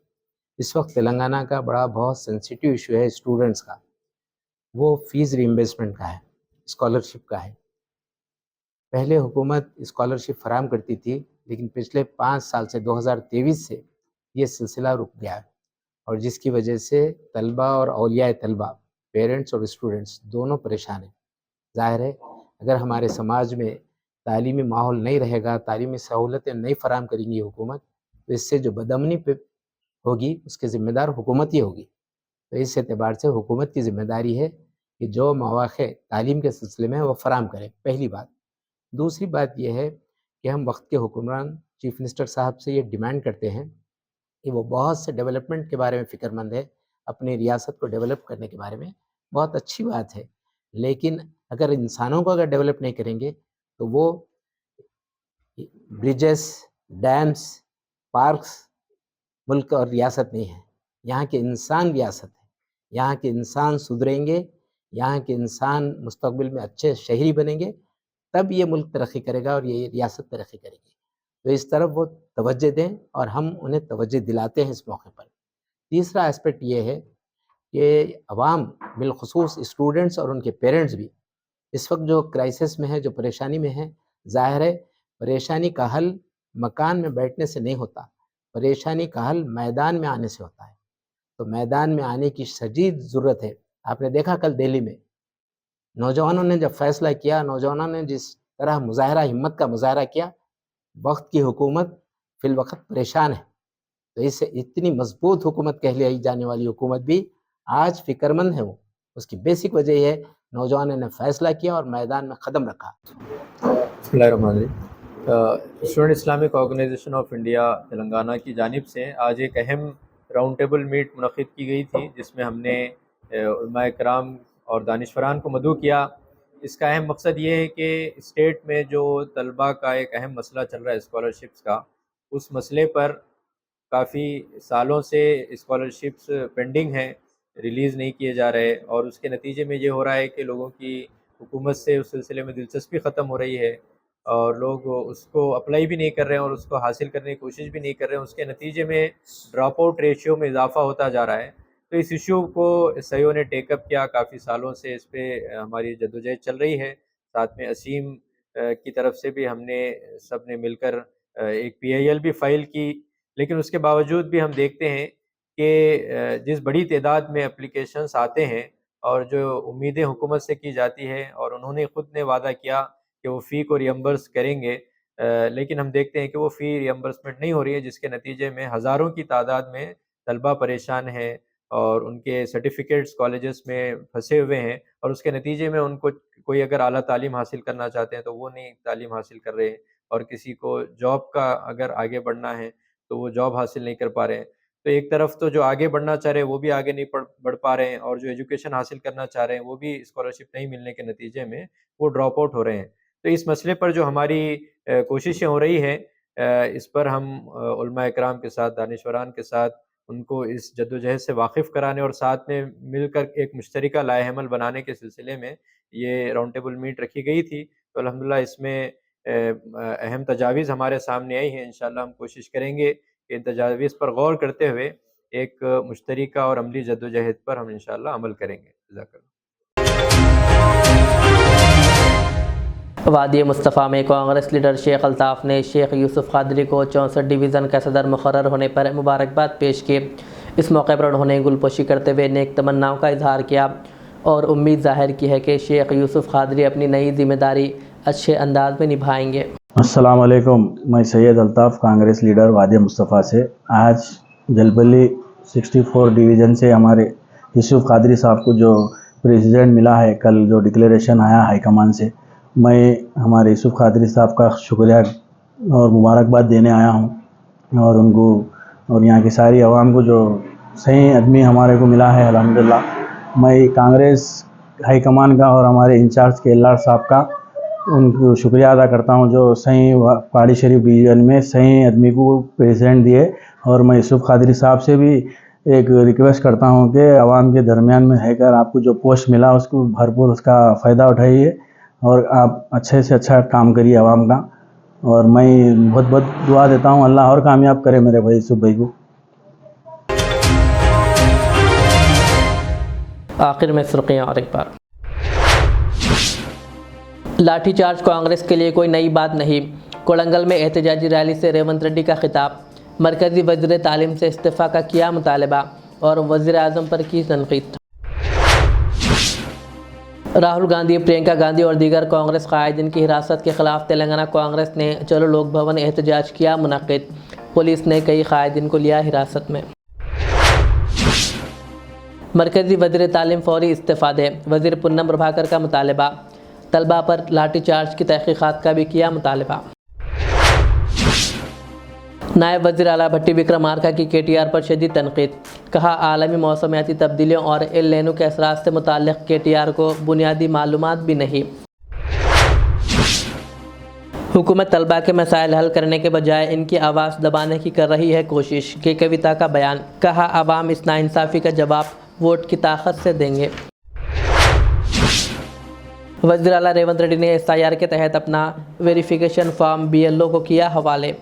इस वक्त तेलंगाना का बड़ा बहुत सेंसिटिव इशू है स्टूडेंट्स का, वो फ़ीस रीइंबर्समेंट का है, स्कॉलरशिप का है। पहले हुकूमत स्कॉलरशिप फराहम करती थी, लेकिन पिछले 5 साल से 2023 से ये सिलसिला रुक गया है और जिसकी वजह से तलबा और औलियाए तलबा, पेरेंट्स और स्टूडेंट्स दोनों परेशान हैं। ज़ाहिर है अगर हमारे समाज में तालीमी माहौल नहीं रहेगा, तालीमी सहूलतें नहीं फराहम करेंगी हुकूमत, तो इससे जो बदअमनी पे होगी उसके ज़िम्मेदार हुकूमत ही होगी। तो इस एतबार से हुकूमत की ज़िम्मेदारी है कि जो मौक़े तालीम के सिलसिले में वो फराहम करें, पहली बात। दूसरी बात यह है कि हम वक्त के हुक्मरान चीफ़ मिनिस्टर साहब से ये डिमांड करते हैं कि वो बहुत से डेवलपमेंट के बारे में फ़िक्रमंद है, अपनी रियासत को डेवलप करने के बारे में, बहुत अच्छी बात है। लेकिन अगर इंसानों को अगर डेवलप नहीं करेंगे तो वो ब्रिजेस, डैम्स, पार्क्स मुल्क और रियासत नहीं है। यहाँ के इंसान रियासत है। यहाँ के इंसान सुधरेंगे, यहाँ के इंसान मुस्तक़बिल में अच्छे शहरी बनेंगे, तब ये मुल्क तरक्की करेगा और ये रियासत तरक्की करेगी। तो इस तरफ वो तवज्जो दें और हम उन्हें तवज्जो दिलाते हैं इस मौके पर। तीसरा एस्पेक्ट ये है कि अवाम बिलख़ुसूस स्टूडेंट्स और उनके पेरेंट्स भी इस वक्त जो क्राइसिस में है, जो परेशानी में है, ज़ाहिर है परेशानी का हल मकान में बैठने से नहीं होता, परेशानी का हल मैदान में आने से होता है। तो मैदान में आने की शदीद ज़रूरत है। आपने देखा कल दिल्ली में नौजवानों ने जब फैसला किया, नौजवानों ने जिस तरह मुज़ाहरा, हिम्मत का मुज़ाहरा किया, वक्त की हुकूमत फिल वक्त परेशान है। तो इससे इतनी मजबूत हुकूमत कहलाई जाने वाली हुकूमत भी आज फ़िक्रमंद है। वो उसकी बेसिक वजह यह है नौजवानों ने फ़ैसला किया और मैदान में क़दम रखा। Student Islamic organisation of India Telangana की जानिब से आज एक अहम राउंड टेबल मीट मुनक़्क़िद की गई थी, जिसमें हमने उलमाए किराम और दानिशवरान को मदऊ किया। इसका अहम मकसद ये है कि स्टेट में जो तलबा का एक अहम मसला चल रहा है स्कॉलरशिप्स का, उस मसले पर काफ़ी सालों से स्कॉलरशिप्स पेंडिंग हैं, रिलीज़ नहीं किए जा रहे और उसके नतीजे में ये हो रहा है कि लोगों की हुकूमत से उस सिलसिले में दिलचस्पी ख़त्म हो रही है और लोग उसको अप्लाई भी नहीं कर रहे हैं और उसको हासिल करने की कोशिश भी नहीं कर रहे हैं। उसके नतीजे में ड्रॉप आउट रेशियो में इजाफ़ा होता जा रहा है। तो इस इशू को एसआईओ ने टेकअप किया, काफ़ी सालों से इस पर हमारी जद्दोजहद चल रही है। साथ में असीम की तरफ से भी हमने सब ने मिलकर एक PIL भी फ़ाइल की, लेकिन उसके बावजूद भी हम देखते हैं कि जिस बड़ी तादाद में एप्लीकेशंस आते हैं और जो उम्मीदें हुकूमत से की जाती है और उन्होंने ख़ुद ने वादा किया कि वो फ़ी को रियम्बर्स करेंगे, लेकिन हम देखते हैं कि वो फ़ी रियम्बर्समेंट नहीं हो रही है, जिसके नतीजे में हज़ारों की तादाद में तलबा परेशान हैं और उनके सर्टिफिकेट्स कॉलेजेस में फंसे हुए हैं और उसके नतीजे में उनको कोई अगर आला तालीम हासिल करना चाहते हैं तो वो नहीं तालीम हासिल कर रहे हैं और किसी को जॉब का अगर आगे बढ़ना है तो वो जॉब हासिल नहीं कर पा रहे हैं। तो एक तरफ तो जो आगे बढ़ना चाह रहे हैं वो भी आगे नहीं बढ़ पा रहे हैं, और जो एजुकेशन हासिल करना चाह रहे हैं वो भी स्कॉलरशिप नहीं मिलने के नतीजे में वो ड्रॉप आउट हो रहे हैं। तो इस मसले पर जो हमारी कोशिशें हो रही हैं, इस पर हम उलमा इकराम के साथ, दानिशवरान के साथ उनको इस जद्दोजहद से वाकिफ़ कराने और साथ में मिलकर एक मुश्तरका लाएहमल बनाने के सिलसिले में ये राउंड टेबल मीट रखी गई थी। तो अल्हम्दुलिल्लाह इसमें अहम तजावीज़ हमारे सामने आई हैं। इंशाअल्लाह हम कोशिश करेंगे कि इन तजावीज़ पर गौर करते हुए एक मुश्तरका और अमली जद्दोजहद पर हम इंशाअल्लाह अमल करेंगे। जज़ाकल्लाह। वादी मुस्तफ़ा में कांग्रेस लीडर शेख अल्ताफ़ ने शेख यूसुफ कादरी को 64 डिवीज़न का सदर मुकर्रर होने पर मुबारकबाद पेश की। इस मौके पर उन्होंने गुलपोशी करते हुए नेक तमन्नाओं का इजहार किया और उम्मीद ज़ाहिर की है कि शेख यूसुफ कादरी अपनी नई जिम्मेदारी अच्छे अंदाज में निभाएंगे। अस्सलाम वालेकुम, मैं सैयद अल्ताफ़ कांग्रेस लीडर वादी मुस्तफ़ा से आज जलबली 64 डिवीज़न से हमारे यूसुफ कादरी साहब को जो प्रेसिडेंट मिला है, कल जो डिक्लेरेशन आया हाईकमान से, मैं हमारे यूसुफ कादरी साहब का शुक्रिया और मुबारकबाद देने आया हूं और उनको और यहाँ की सारी आवाम को जो सही आदमी हमारे को मिला है अल्हम्दुलिल्लाह। मैं कांग्रेस हाईकमान का और हमारे इंचार्ज के LR साहब का उनको शुक्रिया अदा करता हूं जो सही पहाड़ी शरीफ डिवीज़न में सही आदमी को प्रेसिडेंट दिए। और मैं यूसुफ कादरी साहब से भी एक रिक्वेस्ट करता हूं कि आवाम के दरमियान में रहकर आपको जो पोस्ट मिला उसको भरपूर उसका फ़ायदा उठाइए और आप अच्छे से अच्छा काम करिए आवाम का। और मैं बहुत बहुत दुआ देता हूं, अल्लाह और कामयाब करे मेरे भाई यूसुफ भाई को। आखिर में सुर्खियां और एक बार। लाठीचार्ज कांग्रेस के लिए कोई नई बात नहीं। कोड़ंगल में एहतजाजी रैली से रेवंत रेड्डी का खिताब। मरकज़ी वज़ीर तालीम से इस्तीफ़ा का किया मुतालबा और वज़ीर आज़म पर की तनक़ीद। राहुल गांधी, प्रियंका गांधी और दीगर कांग्रेस कायदीन की हिरासत के ख़िलाफ़ तेलंगाना कांग्रेस ने चलो लोक भवन एहतजाज किया मुनक़्क़िद। पुलिस ने कई कायदीन को लिया हिरासत में। मरकज़ी वज़ीर तालीम फौरी इस्तीफ़ा दे, वज़ीर पुन्नम प्रभाकर का मुतालबा। तलबा पर लाठीचार्ज की तहक़ीक़ात का भी किया मुतालबा। नायब वज़ीर आला भट्टी विक्रमार्का की KTR पर शदीद तनक़ीद। कहा आलमी मौसमियाती तब्दीलियों और एल निनो के असरात से मुताल्लिक़ KTR को बुनियादी मालूमात भी नहीं। हुकूमत तलबा के मसाइल हल करने के बजाय इनकी आवाज़ दबाने की कर रही है कोशिश, के कविता का बयान। कहा आवाम इस नाइंसाफ़ी का जवाब वोट की ताकत से देंगे। वज़ीर आला रेवंत रेड्डी ने SIR के तहत अपना वेरिफिकेशन फॉर्म BLO को किया हवाले।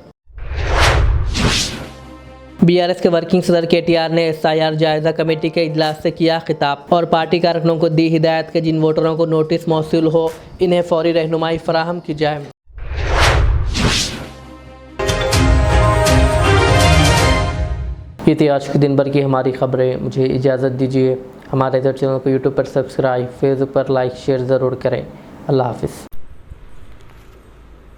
BRS के वर्किंग सदर KTR ने SIR जायज़ा कमेटी के इजलास से किया खिताब और पार्टी कारकुनों को दी हिदायत के जिन वोटरों को नोटिस मौसूल हो इन्हें फौरी रहनुमाई फराहम की जाए। ये थी आज के दिन भर की हमारी खबरें। मुझे इजाज़त दीजिए। हमारे चैनल को YouTube पर सब्सक्राइब, फेसबुक पर लाइक शेयर ज़रूर करें। अल्लाह हाफिज़।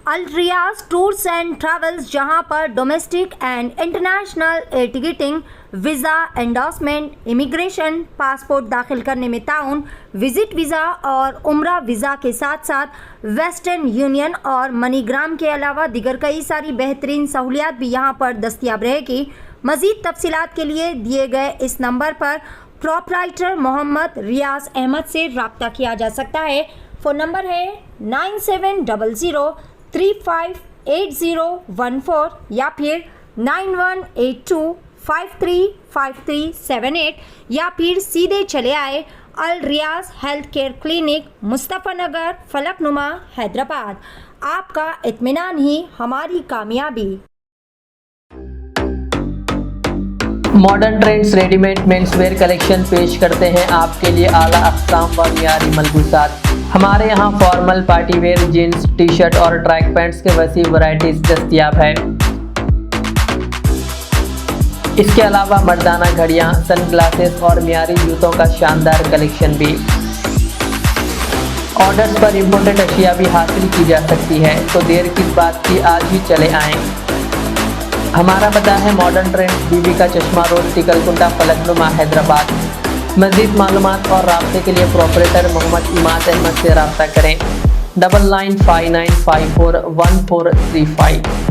अल रियाज टूर्स एंड ट्रैवल्स, जहां पर domestic and international air ticketing, visa endorsement, immigration, passport दाखिल करने में ताउन, विजिट वीज़ा और उम्रा वीज़ा के साथ साथ वेस्टर्न यूनियन और मनीग्राम के अलावा दीगर कई सारी बेहतरीन सहूलियात भी यहां पर दस्तियाब रहेगी। मज़ीद तफसीलात के लिए दिए गए इस नंबर पर प्रोपराइटर मोहम्मद रियाज अहमद से रब्ता किया जा सकता है। फ़ोन नंबर है 9700358014 या फिर 9182535378 या फिर सीधे चले आए अल रियाज हेल्थ केयर क्लिनिक, मुस्तफ़ा नगर, फलकनुमा, हैदराबाद। आपका इत्मीनान ही हमारी कामयाबी। Modern trends readymade menswear collection पेश करते हैं आपके लिए आला अक़साम व मियारी मलबूसात। हमारे यहाँ formal, party wear, jeans, T shirt और ट्रैक पैंट्स के वसी वैरायटीज दस्तियाब है। इसके अलावा मर्दाना घड़ियाँ, सन ग्लासेस और मियारी जूतों का शानदार कलेक्शन भी। ऑर्डर्स पर इम्पोर्टेड अशिया भी हासिल की जा सकती है, तो देर किस बात की, आज ही चले आएँ। हमारा पता है मॉडर्न ट्रेंड्स, बीबी का चश्मा रोड, टिकलकुंडा, फलकनुमा, हैदराबाद। मज़ीद मालूमात और राब्ते के लिए प्रोपरेटर मोहम्मद इमाद अहमद से रब्ता करें। 9959541435।